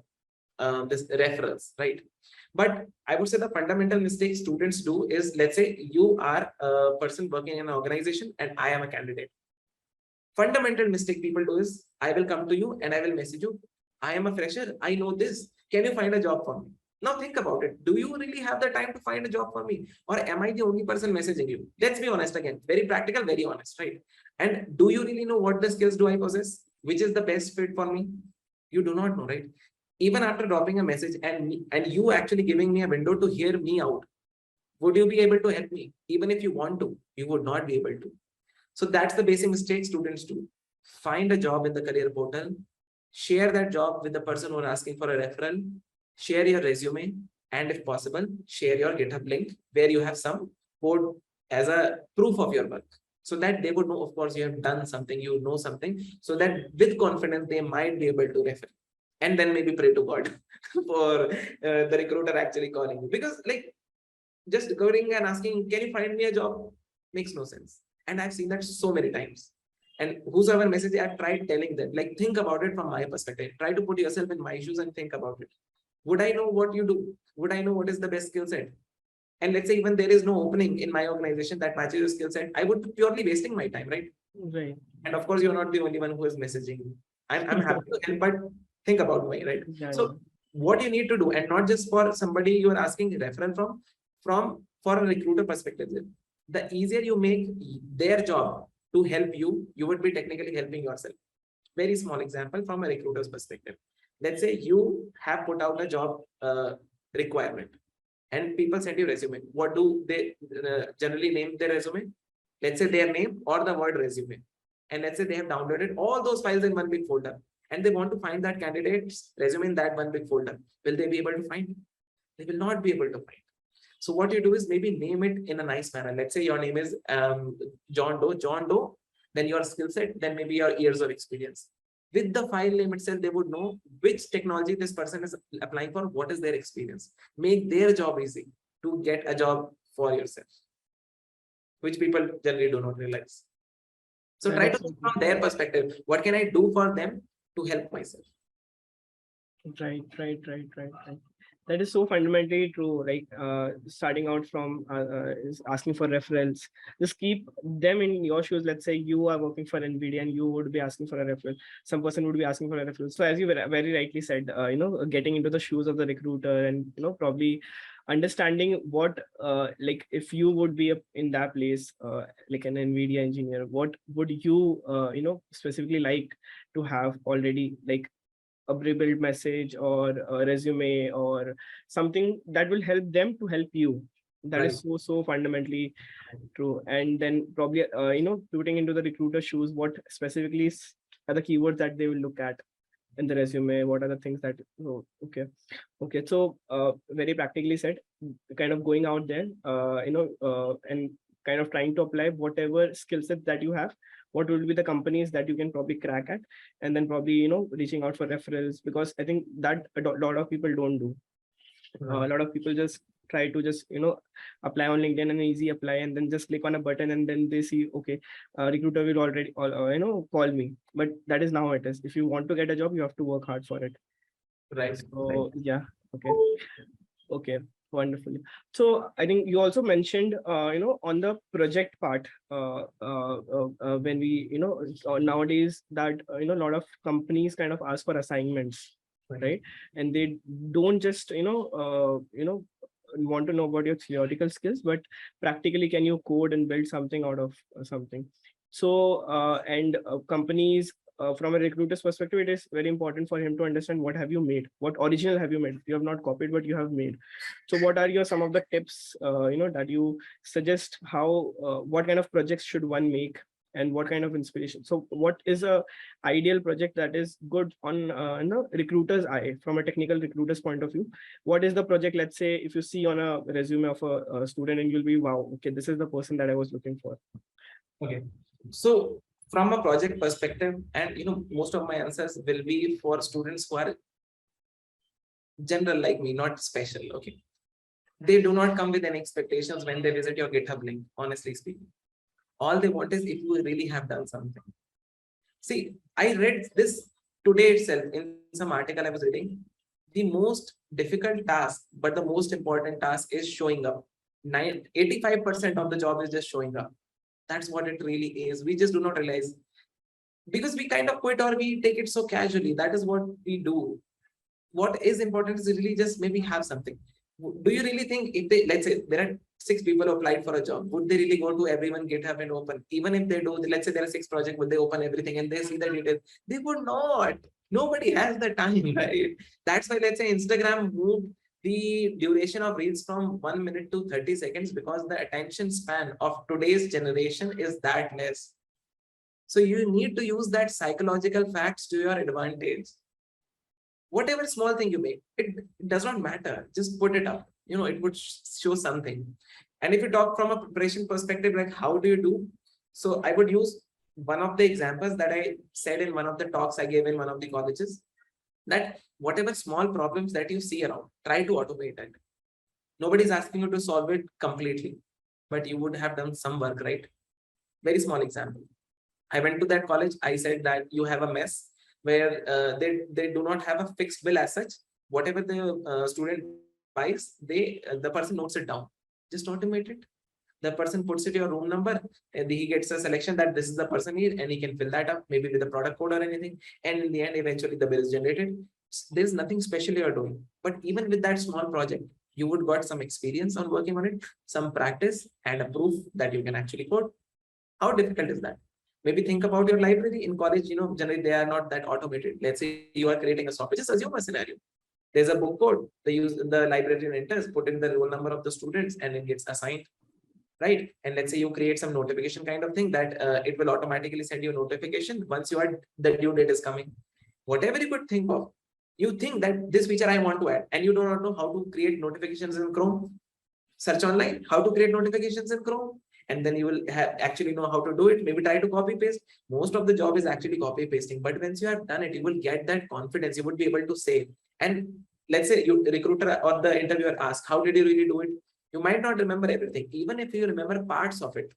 B: this referrals, right? But I would say the fundamental mistake students do is, let's say you are a person working in an organization and I am a candidate. Fundamental mistake people do is, I will come to you and I will message you. I am a fresher. I know this. Can you find a job for me? Now think about it. Do you really have the time to find a job for me? Or am I the only person messaging you? Let's be honest again. Very practical, very honest, right? And do you really know what the skills do I possess? Which is the best fit for me? You do not know, right? Even after dropping a message and you actually giving me a window to hear me out, would you be able to help me? Even if you want to, you would not be able to. So that's the basic mistake students do. Find a job in the career portal, share that job with the person who are asking for a referral, share your resume, and if possible, share your GitHub link where you have some code as a proof of your work. So that they would know, of course, you have done something, you know something, so that with confidence, they might be able to refer. And then maybe pray to God for the recruiter actually calling you. Because like just going and asking, can you find me a job? Makes no sense. And I've seen that so many times. And whosoever message, I've tried telling them, like, think about it from my perspective. Try to put yourself in my shoes and think about it. Would I know what you do? Would I know what is the best skill set? And let's say even there is no opening in my organization that matches your skill set, I would be purely wasting my time, right?
A: Right.
B: And of course, you're not the only one who is messaging me. I'm happy to help, but think about me, right?
A: Yeah,
B: So what you need to do, and not just for somebody you are asking reference from for a recruiter perspective, the easier you make their job to help you, you would be technically helping yourself. Very small example from a recruiter's perspective. Let's say you have put out a job requirement and people send you resume. What do they generally name their resume? Let's say their name or the word resume. And let's say they have downloaded all those files in one big folder and they want to find that candidate's resume in that one big folder. Will they be able to find? They will not be able to find. So what you do is maybe name it in a nice manner. Let's say your name is John Doe, then your skill set, then maybe your years of experience. With the file name itself, they would know which technology this person is applying for, what is their experience. Make their job easy to get a job for yourself, which people generally do not realize. So
A: that
B: try
A: is
B: to think from their perspective, what can I do for them to help myself?
A: right. That is so fundamentally true. Like starting out from is asking for referrals. Just keep them in your shoes. Let's say you are working for NVIDIA and you would be asking for a referral. Some person would be asking for a referral. So as you very rightly said, getting into the shoes of the recruiter and probably understanding what like if you would be in that place like an NVIDIA engineer, what would you specifically like to have already, like a pre-built message or a resume or something that will help them to help you. That is so fundamentally true. And then probably putting into the recruiter shoes, what specifically are the keywords that they will look at in the resume, what are the things that okay. So very practically said, kind of going out there and kind of trying to apply whatever skill set that you have, what will be the companies that you can probably crack at, and then probably reaching out for referrals, because I think that a lot of people don't do. A lot of people just try to just apply on LinkedIn, and easy apply, and then just click on a button, and then they see, okay, recruiter will already call me. But that is now it is. If you want to get a job, you have to work hard for it.
B: Right.
A: So yeah. Okay. Wonderful. So I think you also mentioned, on the project part, when we, nowadays that, a lot of companies kind of ask for assignments, right? And they don't just, want to know about your theoretical skills, but practically, can you code and build something out of something? So, and companies, from a recruiter's perspective, it is very important for him to understand what have you made, what original have you made. You have not copied, but you have made. So what are your some of the tips that you suggest, how what kind of projects should one make, and what kind of inspiration? So what is a ideal project that is good on recruiter's eye, from a technical recruiter's point of view? What is the project? Let's say if you see on a resume of a student, and you'll be, wow, okay, this is the person that I was looking for.
B: Okay, so from a project perspective, and most of my answers will be for students who are general like me, not special. Okay, they do not come with any expectations when they visit your GitHub link, honestly speaking. All they want is if you really have done something. See, I read this today itself in some article I was reading. The most difficult task, but the most important task is showing up. 85% of the job is just showing up. That's what it really is. We just do not realize, because we kind of quit or we take it so casually. That is what we do. what is important is really just maybe have something. Do you really think if they, let's say there are 6 people who applied for a job, would they really go to everyone GitHub and open? Even if they do, let's say there are 6 projects, would they open everything and they see the details? They would not. Nobody has the time, right? That's why let's say Instagram moved the duration of reels from 1 minute to 30 seconds because the attention span of today's generation is that less. So you need to use that psychological facts to your advantage. Whatever small thing you make, it does not matter. Just put it up. It would show something. And if you talk from a preparation perspective, like how do you do? So I would use one of the examples that I said in one of the talks I gave in one of the colleges, that whatever small problems that you see around, try to automate it. Nobody's asking you to solve it completely, but you would have done some work, right? Very small example. I went to that college. I said that you have a mess where they do not have a fixed bill as such. Whatever the student buys, the person notes it down. Just automate it. The person puts it your room number and he gets a selection that this is the person here, and he can fill that up maybe with a product code or anything. And in the end, eventually the bill is generated. There's nothing special you're doing. But even with that small project, you would got some experience on working on it, some practice, and a proof that you can actually code. How difficult is that? Maybe think about your library in college. Generally they are not that automated. Let's say you are creating a software. Just assume a scenario. There's a book code. The librarian enters, put in the roll number of the students, and it gets assigned, right? And let's say you create some notification kind of thing that it will automatically send you a notification once the due date is coming. Whatever you could think of, you think that this feature I want to add, and you do not know how to create notifications in Chrome. Search online how to create notifications in Chrome, and then you will actually know how to do it. Maybe try to copy paste. Most of the job is actually copy pasting, but once you have done it, you will get that confidence. You would be able to say, and let's say the recruiter or the interviewer asks, how did you really do it? You might not remember everything. Even if you remember parts of it,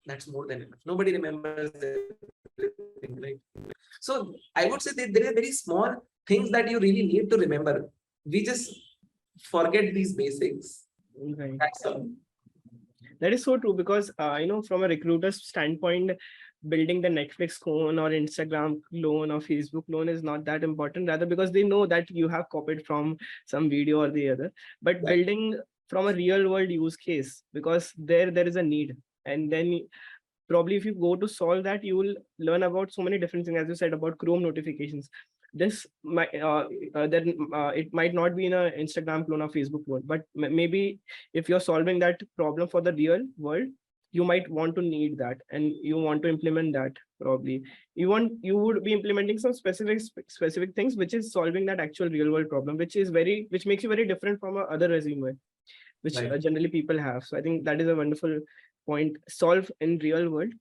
B: that's more than enough. Nobody remembers everything, right? So I would say that there are very small things that you really need to remember. We just forget these basics.
A: Right.
B: That's all.
A: That is so true, because from a recruiter's standpoint, building the Netflix clone or Instagram clone or Facebook clone is not that important, rather because they know that you have copied from some video or the other. But
B: Right.
A: building from a real world use case, because there is a need, and then probably if you go to solve that, you will learn about so many different things, as you said about Chrome notifications. This might then it might not be in a Instagram clone or Facebook clone, but maybe if you're solving that problem for the real world, you might want to need that, and you want to implement that. Probably you would be implementing some specific things which is solving that actual real world problem, which makes you very different from a other resume which
B: Right.
A: generally people have. So I think that is a wonderful point. Solve in real world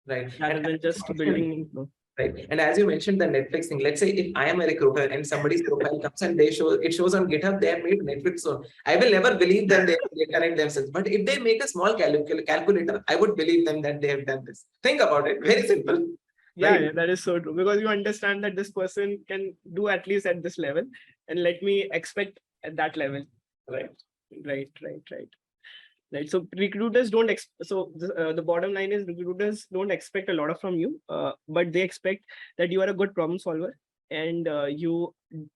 B: Right.
A: rather
B: And
A: than just building.
B: right. And as you mentioned, the Netflix thing, let's say if I am a recruiter and somebody's profile comes and it shows on GitHub, they have made Netflix zone. I will never believe that they correct themselves. But if they make a small calculator, I would believe them that they have done this. Think about it. Very simple.
A: Yeah,
B: Right.
A: yeah, that is so true, because you understand that this person can do at least at this level, and let me expect at that level.
B: Right.
A: Right. So recruiters don't the bottom line is recruiters don't expect a lot from you, but they expect that you are a good problem solver, and you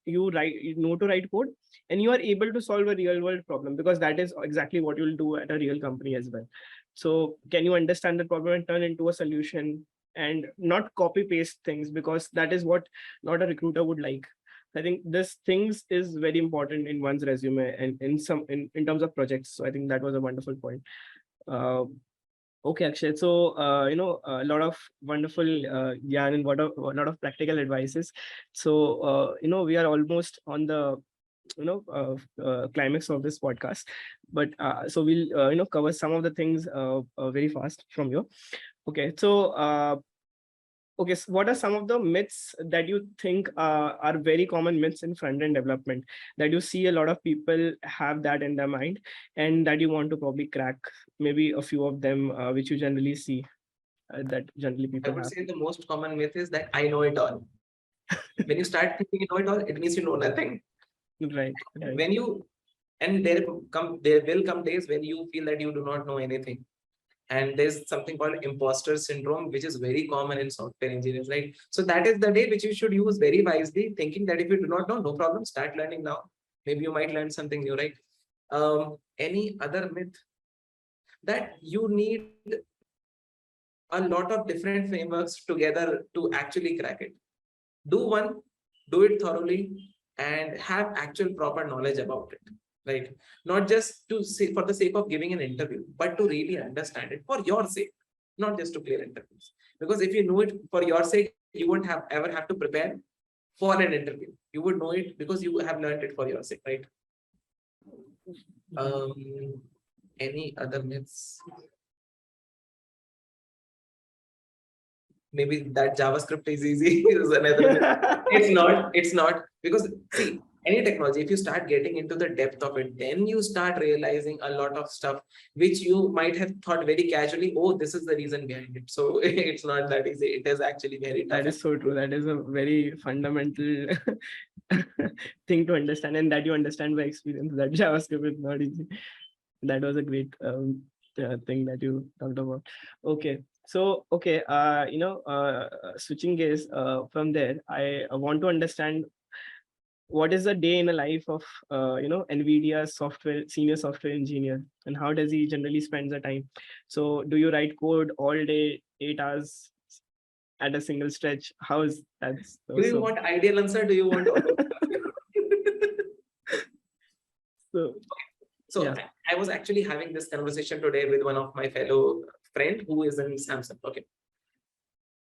A: know to write code, and you are able to solve a real world problem, because that is exactly what you'll do at a real company as well. So can you understand the problem and turn into a solution, and not copy paste things, because that is what not a recruiter would like. I think this things is very important in one's resume and in terms of projects. So I think that was a wonderful point. Okay, Akshay. So a lot of wonderful yarn and a lot of practical advices. So we are almost on the climax of this podcast, but so we'll cover some of the things very fast from you. Okay, so okay, so what are some of the myths that you think are very common myths in front-end development, that you see a lot of people have that in their mind, and that you want to probably crack? Maybe a few of them which you generally see that generally
B: I
A: people
B: would
A: have.
B: say the most common myth is that I know it all. When you start thinking you know it all, it means you know nothing.
A: Right.
B: And there will come days when you feel that you do not know anything. And there's something called imposter syndrome, which is very common in software engineers, right? So that is the day which you should use very wisely, thinking that if you do not know, no problem, start learning now. Maybe you might learn something new, right? Any other myth? That you need a lot of different frameworks together to actually crack it. Do one, do it thoroughly, and have actual proper knowledge about it, right? Not just to say for the sake of giving an interview, but to really understand it for your sake, not just to clear interviews. Because if you know it for your sake, you won't have ever have to prepare for an interview. You would know it because you have learned it for your sake, right? Any other myths? Maybe that JavaScript is easy is another myth. It's not because see, any technology, if you start getting into the depth of it, then you start realizing a lot of stuff which you might have thought very casually, oh, this is the reason behind it. So it's not that easy. It is actually very tough.
A: That is so true. That is a very fundamental thing to understand, and that you understand by experience that JavaScript is not easy. That was a great thing that you talked about. Okay. So, okay, switching gears from there, I want to understand what is the day in the life of, NVIDIA's senior software engineer, and how does he generally spend the time? So do you write code all day, 8 hours at a single stretch? How is that?
B: Do you want ideal answer? Do you want? So
A: yeah.
B: I was actually having this conversation today with one of my fellow friend who is in Samsung. Okay.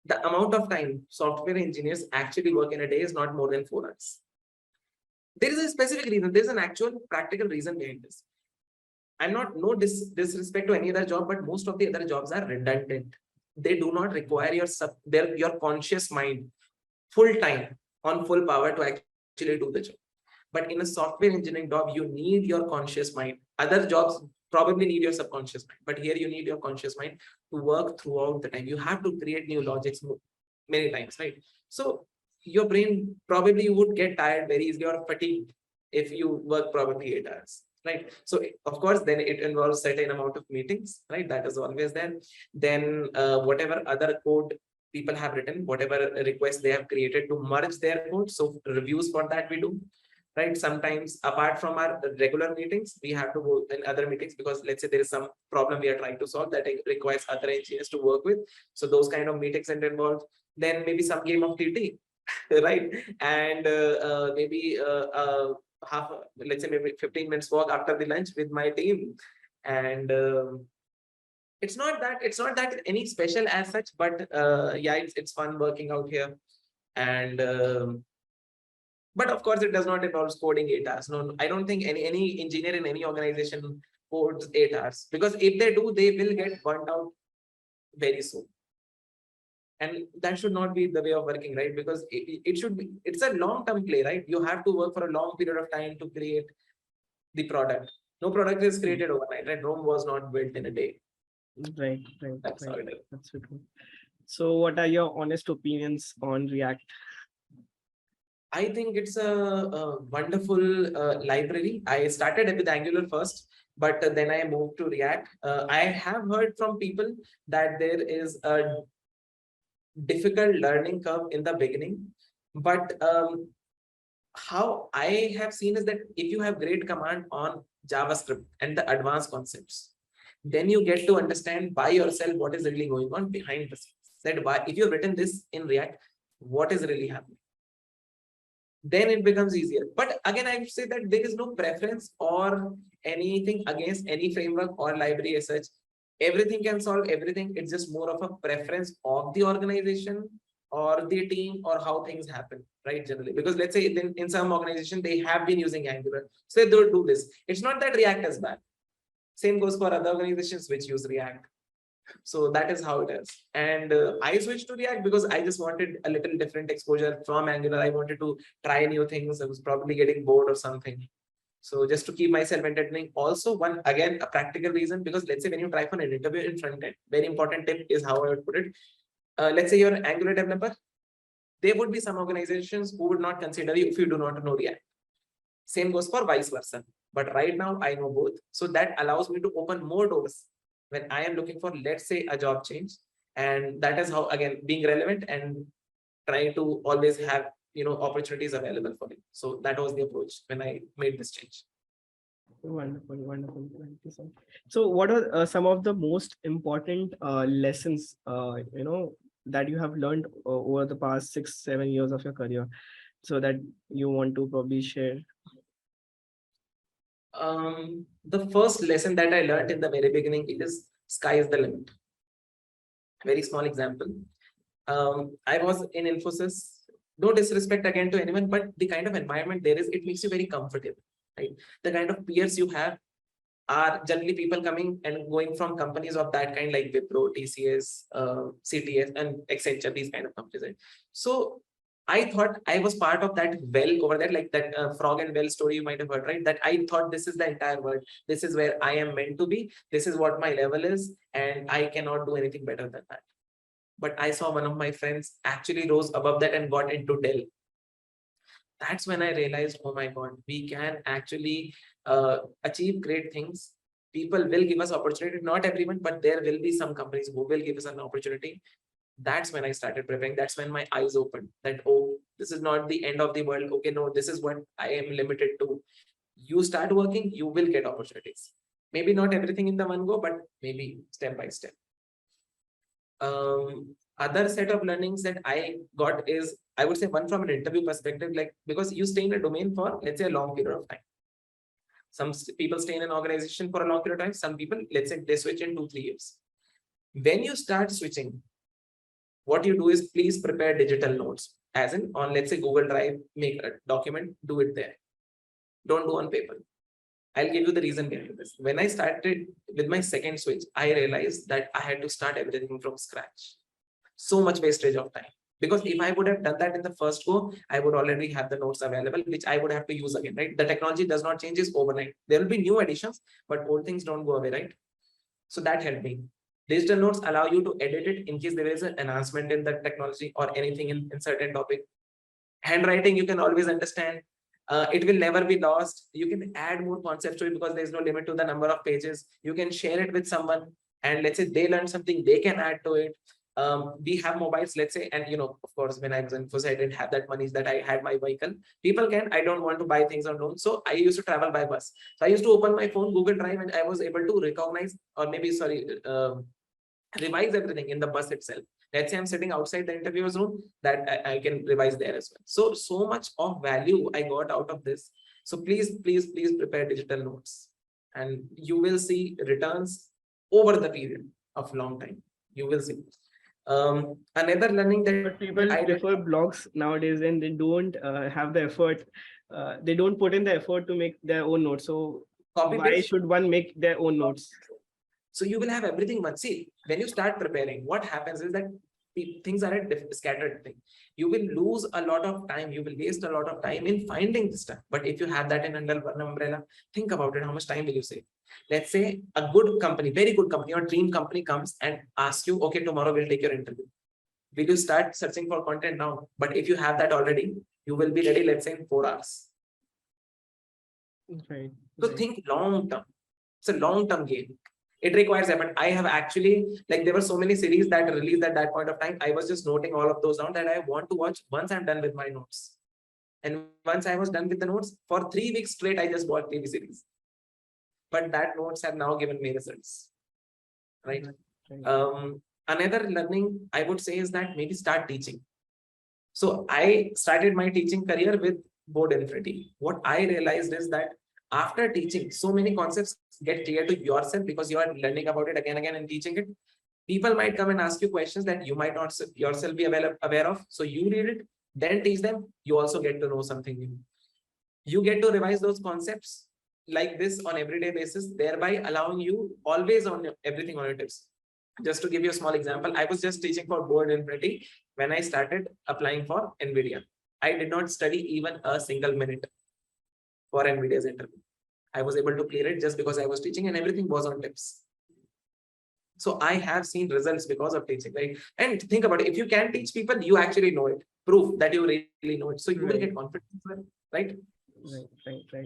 B: The amount of time software engineers actually work in a day is not more than 4 hours. There is a specific reason. There's an actual practical reason behind this. I'm not no disrespect to any other job, but most of the other jobs are redundant. They do not require your conscious mind full time on full power to actually do the job. But in a software engineering job, you need your conscious mind. Other jobs probably need your subconscious mind, but here you need your conscious mind to work throughout the time. You have to create new logics many times, right? So your brain probably would get tired very easily or fatigued if you work probably 8 hours, right? So of course, then it involves certain amount of meetings, right? That is always there. Then whatever other code people have written, whatever requests they have created to merge their code. So reviews for that we do. Right. Sometimes apart from our regular meetings, we have to go in other meetings because let's say there is some problem we are trying to solve that requires other engineers to work with. So those kind of meetings are involved. Then maybe some game of TT, right? And maybe let's say maybe 15 minutes walk after the lunch with my team. And it's not that any special as such, but yeah, it's fun working out here. And but of course, it does not involve coding 8 hours. No, I don't think any engineer in any organization codes 8 hours, because if they do, they will get burnt out very soon. And that should not be the way of working, right? Because it should be, it's a long-term play, right? You have to work for a long period of time to create the product. No product is created overnight, right? Rome was not built in a day.
A: Right.
B: That's how it is.
A: That's so true. So what are your honest opinions on React?
B: I think it's a wonderful library. I started with Angular first, but then I moved to React. I have heard from people that there is a difficult learning curve in the beginning, but how I have seen is that if you have great command on JavaScript and the advanced concepts, then you get to understand by yourself what is really going on behind the scenes. That why, if you've written this in React, what is really happening? Then it becomes easier. But again, I would say that there is no preference or anything against any framework or library as such. Everything can solve everything. It's just more of a preference of the organization or the team or how things happen, right? Generally, because let's say in some organization, they have been using Angular. So they do this. It's not that React is bad. Same goes for other organizations which use React. So that is how it is. And I switched to React because I just wanted a little different exposure from Angular. I wanted to try new things. I was probably getting bored or something. So just to keep myself entertaining. Also, one, again, a practical reason, because let's say when you try for an interview in front end, very important tip is how I would put it. Let's say you're an Angular developer. There would be some organizations who would not consider you if you do not know React. Same goes for vice versa. But right now I know both. So that allows me to open more doors when I am looking for, let's say, a job change. And that is how, again, being relevant and trying to always have, opportunities available for you. So that was the approach when I made this change.
A: Wonderful, wonderful. Thank you so much. So, what are some of the most important lessons, that you have learned over the past 6, 7 years of your career, so that you want to probably share?
B: The first lesson that I learned in the very beginning is sky is the limit. Very small example. I was in Infosys. No disrespect again to anyone, but the kind of environment there is, it makes you very comfortable, right? The kind of peers you have are generally people coming and going from companies of that kind, like Wipro, TCS, CTS, and Accenture, these kind of companies, right? So I thought I was part of that well over there, like that frog and well story you might have heard, right? That I thought this is the entire world. This is where I am meant to be. This is what my level is, and I cannot do anything better than that. But I saw one of my friends actually rose above that and got into Dell. That's when I realized, oh my God, we can actually achieve great things. People will give us opportunity, not everyone, but there will be some companies who will give us an opportunity. That's when I started preparing. That's when my eyes opened that, oh, this is not the end of the world. Okay, no, this is what I am limited to. You start working, you will get opportunities. Maybe not everything in the one go, but maybe step by step. Other set of learnings that I got is, I would say, one from an interview perspective, like, because you stay in a domain for, let's say, a long period of time. Some people stay in an organization for a long period of time. Some people, let's say, they switch in 2-3 years. When you start switching, what you do is please prepare digital notes, as in on, let's say, Google Drive, make a document, do it there. Don't do on paper. I'll give you the reason behind this. When I started with my second switch, I realized that I had to start everything from scratch. So much wastage of time. Because if I would have done that in the first go, I would already have the notes available, which I would have to use again, right? The technology does not change overnight. There will be new additions, but old things don't go away, right? So that helped me. Digital notes allow you to edit it in case there is an enhancement in the technology or anything in certain topic. Handwriting, you can always understand. It will never be lost. You can add more concepts to it because there's no limit to the number of pages. You can share it with someone, and let's say they learn something, they can add to it. We have mobiles, let's say, and of course, when I was in Infosys, I didn't have that money that I had my vehicle. People can, I don't want to buy things on loan. So I used to travel by bus. So I used to open my phone, Google Drive, and I was able to recognize, or maybe, revise everything in the bus itself. Let's say I'm sitting outside the interviewer's room, that I can revise there as well. So much of value I got out of this. So please prepare digital notes, and you will see returns over the period of long time. You will see. Another learning that
A: But people prefer blogs nowadays, and they don't have the effort. They don't put in the effort to make their own notes. So why should one make their own notes?
B: So you will have everything once. See, when you start preparing, what happens is that things are a scattered thing. You will lose a lot of time. You will waste a lot of time in finding this stuff. But if you have that in under one umbrella, think about it. How much time will you save? Let's say a good company, very good company, or dream company comes and asks you, okay, tomorrow we'll take your interview. Will you start searching for content now? But if you have that already, you will be ready, let's say, in 4 hours.
A: Right.
B: So think long term. It's a long-term game. It requires effort. I have actually, like, there were so many series that released at that point of time. I was just noting all of those down that I want to watch once I'm done with my notes. And once I was done with the notes, for 3 weeks straight, I just watched TV series. But that notes have now given me results. Right? Another learning I would say is that maybe start teaching. So I started my teaching career with Board Infinity. What I realized is that after teaching, so many concepts get clear to yourself because you are learning about it again and teaching it. People might come and ask you questions that you might not yourself be aware of. So you read it, then teach them. You also get to know something new. You get to revise those concepts like this on everyday basis, thereby allowing you always on everything on your tips. Just to give you a small example, I was just teaching for Board Infinity when I started applying for NVIDIA. I did not study even a single minute for NVIDIA's interview. I was able to clear it just because I was teaching, and everything was on tips. So I have seen results because of teaching, right? And think about it, if you can teach people, you actually know it. Proof that you really know it. So you will get confidence, right?
A: Right.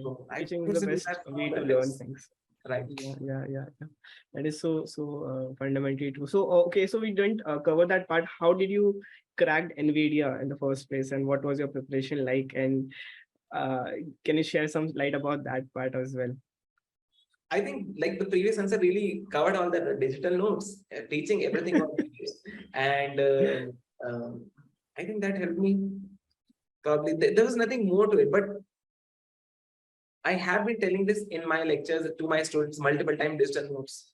B: So
A: Teaching is the best way to learn things.
B: Right.
A: Yeah. That is so fundamentally true. So okay, so we didn't cover that part. How did you crack NVIDIA in the first place, and what was your preparation like? And uh, can you share some light about that part as well?
B: I think like the previous answer really covered all the digital notes, teaching everything on videos. And I think that helped me. Probably there was nothing more to it, but I have been telling this in my lectures to my students multiple times, digital notes.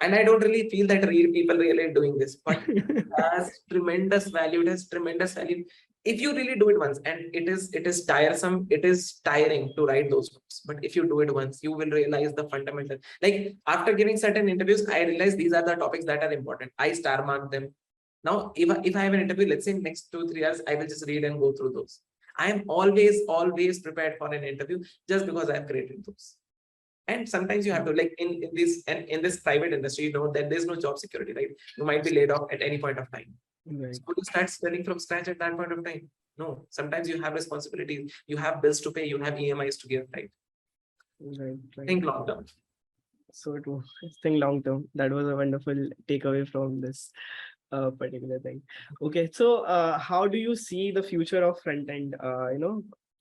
B: And I don't really feel that people really doing this, but it has tremendous value. It has tremendous value. If you really do it once, and it is tiresome, it is tiring to write those notes. But if you do it once, you will realize the fundamental. Like after giving certain interviews, I realized these are the topics that are important. I star mark them. Now, if I have an interview, let's say next 2 3 years, I will just read and go through those. I am always prepared for an interview just because I have created those. And sometimes you have to like in this private industry, you know that there's no job security, right? You might be laid off at any point of time.
A: Right,
B: So you start studying from scratch at that point of time. No, sometimes you have responsibilities, you have bills to pay, you have EMIs to give, right?
A: right.
B: Think long term.
A: So true. Think long term. That was a wonderful takeaway from this particular thing. Okay, so how do you see the future of front end?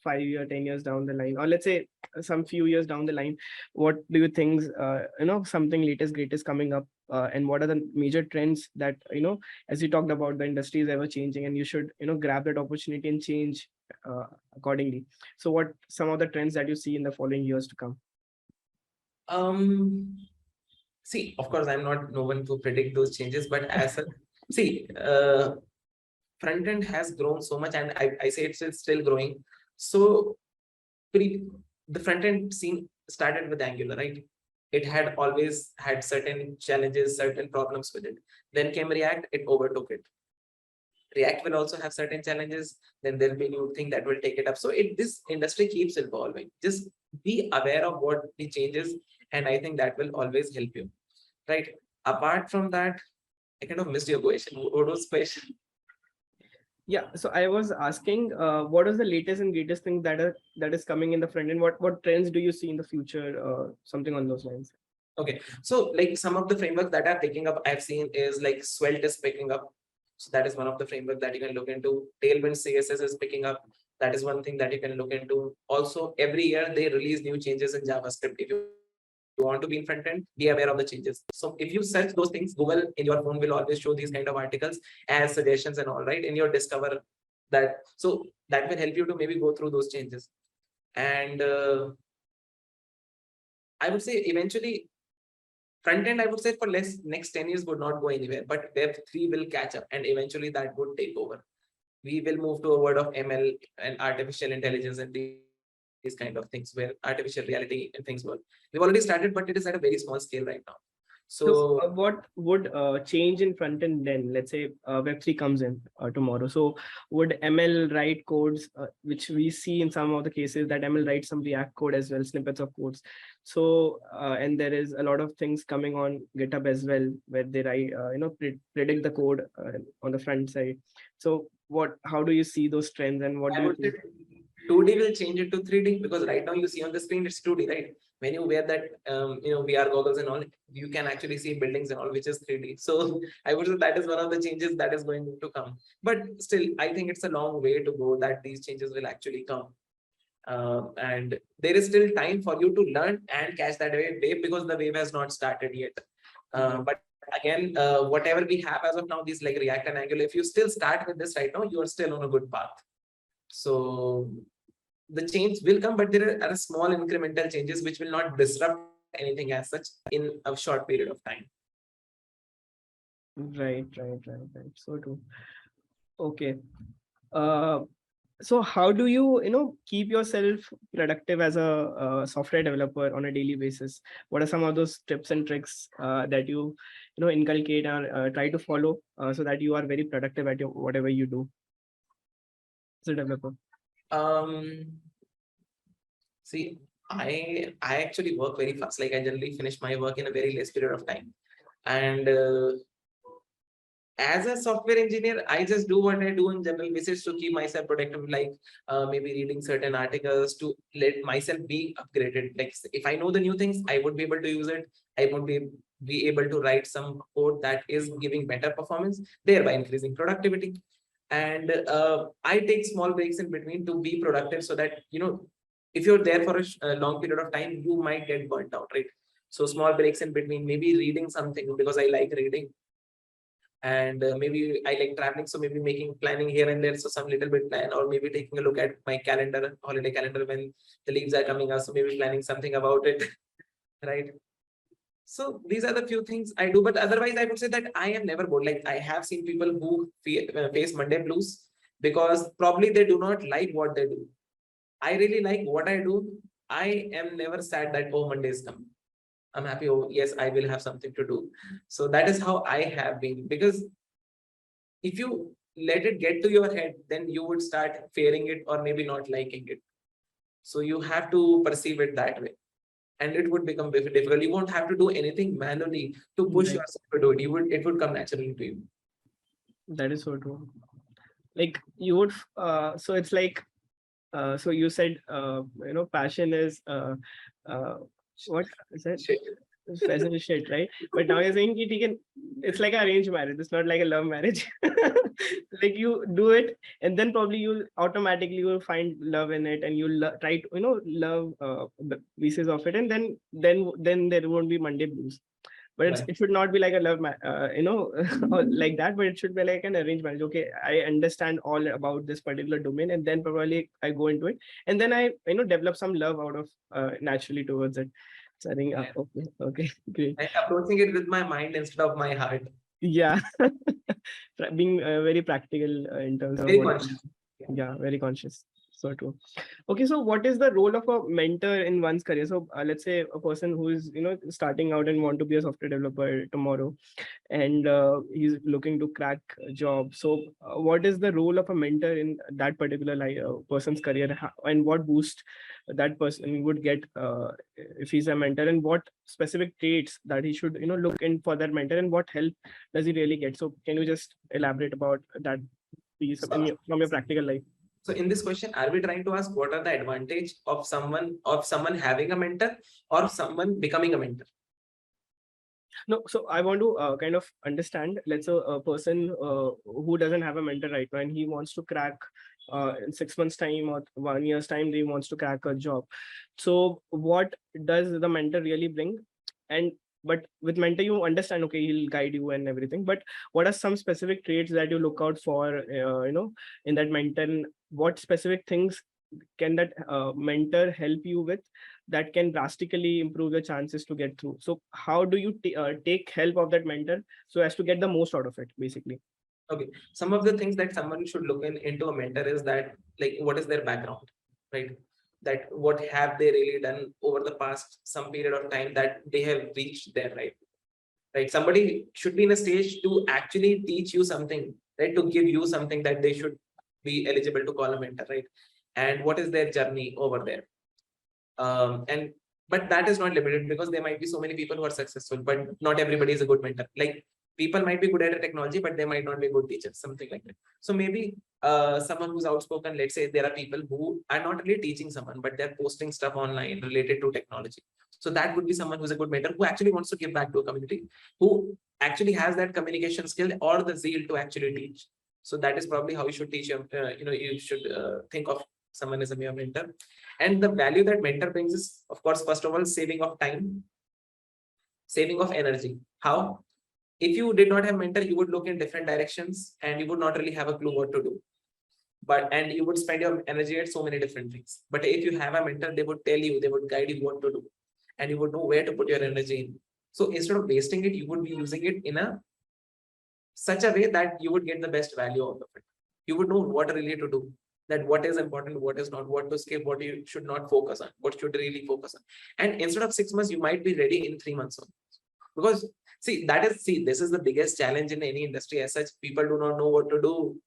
A: 5 year, 10 years down the line, or let's say some few years down the line, what do you think? Something latest, greatest coming up, and what are the major trends that as you talked about, the industry is ever changing, and you should grab that opportunity and change accordingly. So, what some of the trends that you see in the following years to come?
B: Um, See, of course, I'm not no one to predict those changes, but as a see, front end has grown so much, and I say it's still growing. So the front end scene started with Angular, right? It had always had certain challenges, certain problems with it. Then came React, it overtook it. React will also have certain challenges. Then there'll be new thing that will take it up. So this industry keeps evolving. Just be aware of what the changes, and I think that will always help you, right? Apart from that, I kind of missed your question. What was the question?
A: Yeah, so I was asking, what is the latest and greatest thing that is coming in the front end? What trends do you see in the future? Something on those lines.
B: Okay, so like some of the frameworks that are picking up, I've seen is like Svelte is picking up. So that is one of the framework that you can look into. Tailwind CSS is picking up. That is one thing that you can look into. Also, every year they release new changes in JavaScript. If you want to be in front end, be aware of the changes. So if you search those things, Google in your phone will always show these kind of articles as suggestions and all, right? In your Discover that, so that will help you to maybe go through those changes. And I would say eventually front end, I would say for next 10 years would not go anywhere, but Web3 will catch up and eventually that would take over. We will move to a world of ML and artificial intelligence and these kind of things where artificial reality and things work. We've already started, but it is at a very small scale right now.
A: So,
B: So
A: what would change in front end then? Let's say Web3 comes in tomorrow. So, would ML write codes, which we see in some of the cases that ML writes some React code as well, snippets of codes. So, and there is a lot of things coming on GitHub as well, where they write, predict the code on the front side. So, how do you see those trends, and what do
B: I
A: you
B: would say
A: think?
B: 2D will change it to 3D because right now you see on the screen it's 2D, right? When you wear that VR goggles and all, you can actually see buildings and all, which is 3D. So I would say that is one of the changes that is going to come. But still, I think it's a long way to go that these changes will actually come. And there is still time for you to learn and catch that wave because the wave has not started yet. But again, whatever we have as of now, these like React and Angular, if you still start with this right now, you are still on a good path. So the change will come, but there are small incremental changes which will not disrupt anything as such in a short period of time.
A: Right. So true. Okay. Uh, so how do you keep yourself productive as a software developer on a daily basis? What are some of those tips and tricks that you inculcate or try to follow so that you are very productive at your whatever you do as a developer?
B: Um, See, I actually work very fast. Like I generally finish my work in a very less period of time, and as a software engineer, I just do what I do on general basis to keep myself productive, like maybe reading certain articles to let myself be upgraded. Like if I know the new things, I would be able to use it. I would be able to write some code that is giving better performance, thereby increasing productivity. And I take small breaks in between to be productive, so that, if you're there for a long period of time, you might get burnt out, right? So small breaks in between, maybe reading something because I like reading, and maybe I like traveling, so maybe making planning here and there, so some little bit plan, or maybe taking a look at my calendar, holiday calendar, when the leaves are coming up, so maybe planning something about it, right? So these are the few things I do, but otherwise I would say that I am never bored. Like I have seen people who face Monday blues because probably they do not like what they do. I really like what I do. I am never sad that, oh, Monday is coming. I'm happy. Oh, yes, I will have something to do. So that is how I have been, because if you let it get to your head, then you would start fearing it or maybe not liking it. So you have to perceive it that way. And it would become very difficult. You won't have to do anything manually to push
A: Right.
B: yourself to do it. It would come naturally to you.
A: That is so true. Like you would, so it's like, so you said, passion is, what is it?
B: Shit.
A: Passion is shit, right? But now you're saying it's like an arranged marriage. It's not like a love marriage. Like you do it, and then probably you automatically will find love in it, and you'll try to, love the pieces of it, and then there won't be Monday blues. But
B: Right.
A: it should not be like a like that, but it should be like an arranged marriage. Okay, I understand all about this particular domain, and then probably I go into it, and then I develop some love out of naturally towards it. So I think okay, great.
B: And approaching it with my mind instead of my heart.
A: Yeah, being very practical in terms of
B: Very
A: what.
B: conscious.
A: Yeah, very conscious. So true. Okay, so what is the role of a mentor in one's career? So let's say a person who is starting out and want to be a software developer tomorrow, and he's looking to crack a job. So what is the role of a mentor in that particular person's career, and what boost that person would get if he's a mentor, and what specific traits that he should look in for that mentor, and what help does he really get? So can you just elaborate about that piece from your practical life?
B: So in this question, are we trying to ask what are the advantage of someone having a mentor or someone becoming a mentor?
A: No, so I want to kind of understand, let's say a person who doesn't have a mentor right now, and he wants to crack in 6 months time or 1 year's time, he wants to crack a job. So what does the mentor really bring? And but with mentor, you understand, okay, he'll guide you and everything, but what are some specific traits that you look out for, in that mentor? And what specific things can that mentor help you with that can drastically improve your chances to get through? So how do you take help of that mentor so as to get the most out of it, basically?
B: Okay. Some of the things that someone should look into a mentor is that, like, what is their background, right? That what have they really done over the past some period of time that they have reached there, right? Right. Somebody should be in a stage to actually teach you something, right? To give you something that they should be eligible to call a mentor, right? And what is their journey over there? And but that is not limited, because there might be so many people who are successful, but not everybody is a good mentor. Like people might be good at a technology, but they might not be good teachers, something like that. So maybe someone who's outspoken, let's say there are people who are not really teaching someone, but they're posting stuff online related to technology. So that would be someone who's a good mentor, who actually wants to give back to a community, who actually has that communication skill or the zeal to actually teach. So that is probably how you should teach your, you should think of someone as a mere mentor. And the value that mentor brings is, of course, first of all, saving of time, saving of energy. How? If you did not have mentor, you would look in different directions and you would not really have a clue what to do. And you would spend your energy at so many different things. But if you have a mentor, they would tell you, they would guide you what to do, and you would know where to put your energy in. So instead of wasting it, you would be using it in such a way that you would get the best value out of it. You would know what really to do, that what is important, what is not, what to skip, what you should not focus on, what should really focus on. And instead of 6 months, you might be ready in 3 months. Because this is the biggest challenge in any industry as such. People do not know what to do.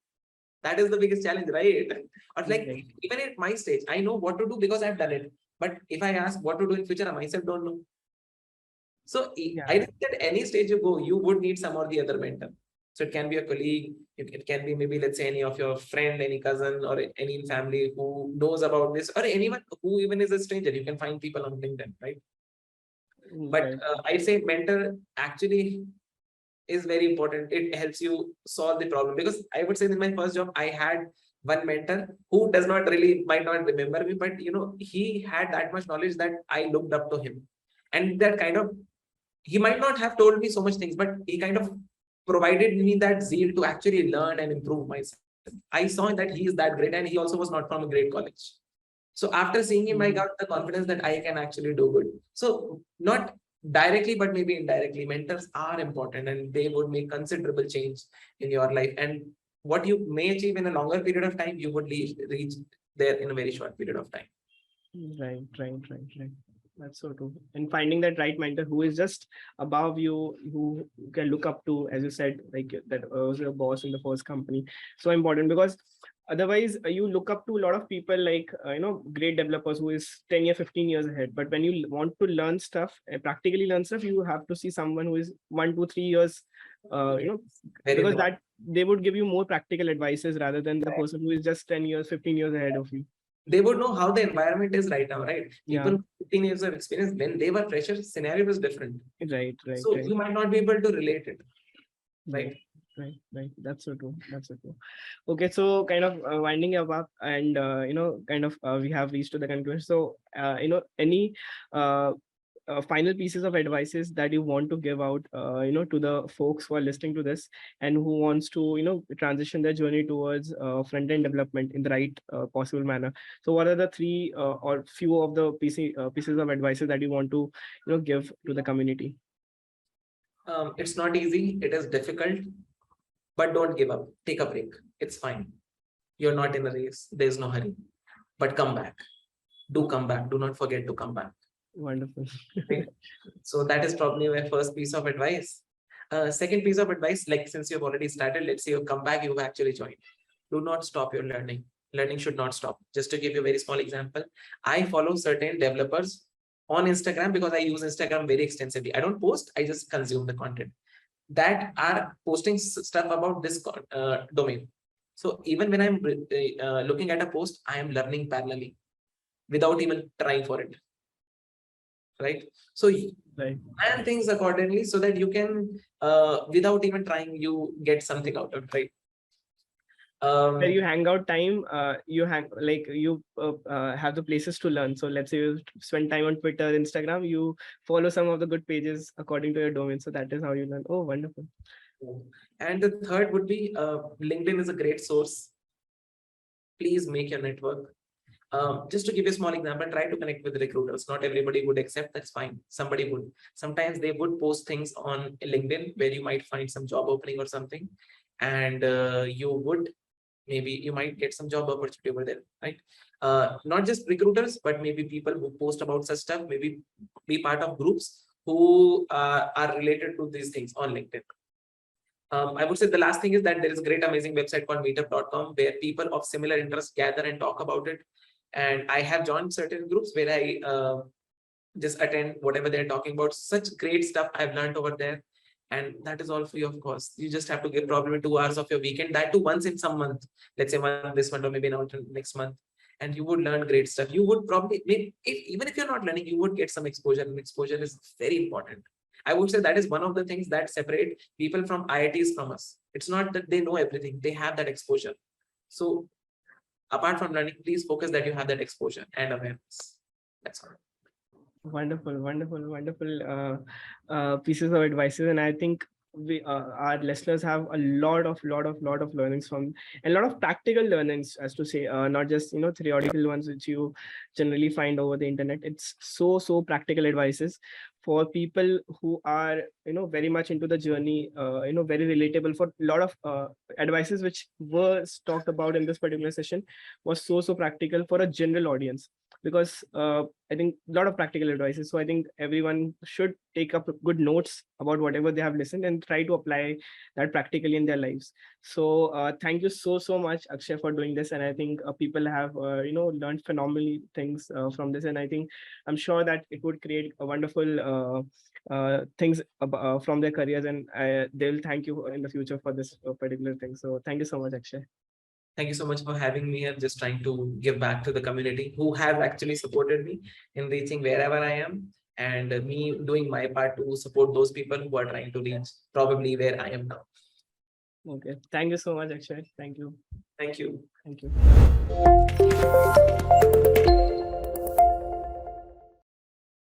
B: That is the biggest challenge, right? Or like, even at my stage, I know what to do because I've done it. But if I ask what to do in future, I myself don't know. So I think that any stage you go, you would need some or the other mentor. So it can be a colleague, it can be maybe, let's say, any of your friend, any cousin, or any in family who knows about this, or anyone who even is a stranger. You can find people on LinkedIn, right? But
A: Right.
B: I'd say mentor actually is very important. It helps you solve the problem, because I would say in my first job, I had one mentor who does not really, might not remember me, but he had that much knowledge that I looked up to him. And that kind of, he might not have told me so much things, but he kind of provided me that zeal to actually learn and improve myself. I saw that he is that great, and he also was not from a great college. So after seeing him, I got the confidence that I can actually do good. So not directly, but maybe indirectly, mentors are important, and they would make considerable change in your life. And what you may achieve in a longer period of time, you would reach there in a very short period of time.
A: Right. That's so true. And finding that right mentor who is just above you, who you can look up to, as you said, like that was your boss in the first company. So important, because otherwise you look up to a lot of people like great developers who is 10 years 15 years ahead, but when you want to learn stuff, practically learn stuff, you have to see someone who is 1 2 3 years
B: Very
A: because
B: important.
A: that they would give you more practical advices rather than the person who is just 10 years 15 years ahead of you.
B: They would know how the environment is right now, right?
A: Yeah.
B: People 15 years of experience, when they were freshers, scenario was different.
A: Right.
B: So you might not be able to relate it. Right.
A: Right. That's so true. Okay, so kind of winding up, and kind of we have reached to the conclusion. So any final pieces of advices that you want to give out to the folks who are listening to this and who wants to transition their journey towards front end development in the right possible manner. So what are the three or few of the pieces of advices that you want to give to the community?
B: It's not easy, it is difficult, but don't give up. Take a break. It's fine. You're not in a race. There's no hurry. But come back. Do come back. Do not forget to come back.
A: Wonderful.
B: So that is probably my first piece of advice. Second piece of advice, like since you've already started, let's say you come back, you've actually joined. Do not stop your learning. Learning should not stop. Just to give you a very small example, I follow certain developers on Instagram because I use Instagram very extensively. I don't post, I just consume the content that are posting stuff about this domain. So even when I'm looking at a post, I am learning parallelly without even trying for it. Right? So plan things accordingly so that you can, without even trying, you get something out of it, right?
A: Where you hang out time, you have the places to learn. So let's say you spend time on Twitter, Instagram, you follow some of the good pages according to your domain. So that is how you learn. Oh, wonderful.
B: And the third would be LinkedIn is a great source. Please make your network. Just to give you a small example, try to connect with recruiters. Not everybody would accept, that's fine. Somebody would. Sometimes they would post things on LinkedIn where you might find some job opening or something. And you might get some job opportunity over there, right? Not just recruiters, but maybe people who post about such stuff, maybe be part of groups who are related to these things on LinkedIn. I would say the last thing is that there is a great, amazing website called meetup.com where people of similar interests gather and talk about it. And I have joined certain groups where I just attend whatever they're talking about. Such great stuff I've learned over there. And that is all free of cost. You just have to give probably 2 hours of your weekend, that too once in some month. Let's say this month or maybe now next month. And you would learn great stuff. You would probably, even if you're not learning, you would get some exposure. And exposure is very important. I would say that is one of the things that separate people from IITs from us. It's not that they know everything. They have that exposure. So apart from learning, please focus that you have that exposure and awareness. That's all.
A: Wonderful pieces of advices, and I think our listeners have a lot of learnings from, and a lot of practical learnings, as to say, not just theoretical ones which you generally find over the internet. It's so practical advices for people who are very much into the journey, very relatable. For a lot of advices which was talked about in this particular session was so practical for a general audience. because I think a lot of practical advices. So I think everyone should take up good notes about whatever they have listened and try to apply that practically in their lives. So thank you so much, Akshay, for doing this. And I think people have learned phenomenally things from this. And I think I'm sure that it would create a wonderful things from their careers, and they'll thank you in the future for this particular thing. So thank you so much, Akshay.
B: Thank you so much for having me here. Just trying to give back to the community who have actually supported me in reaching wherever I am, and me doing my part to support those people who are trying to reach probably where I am now.
A: Okay. Thank you so much, Akshay. Thank you.
B: Thank you.
A: Thank you.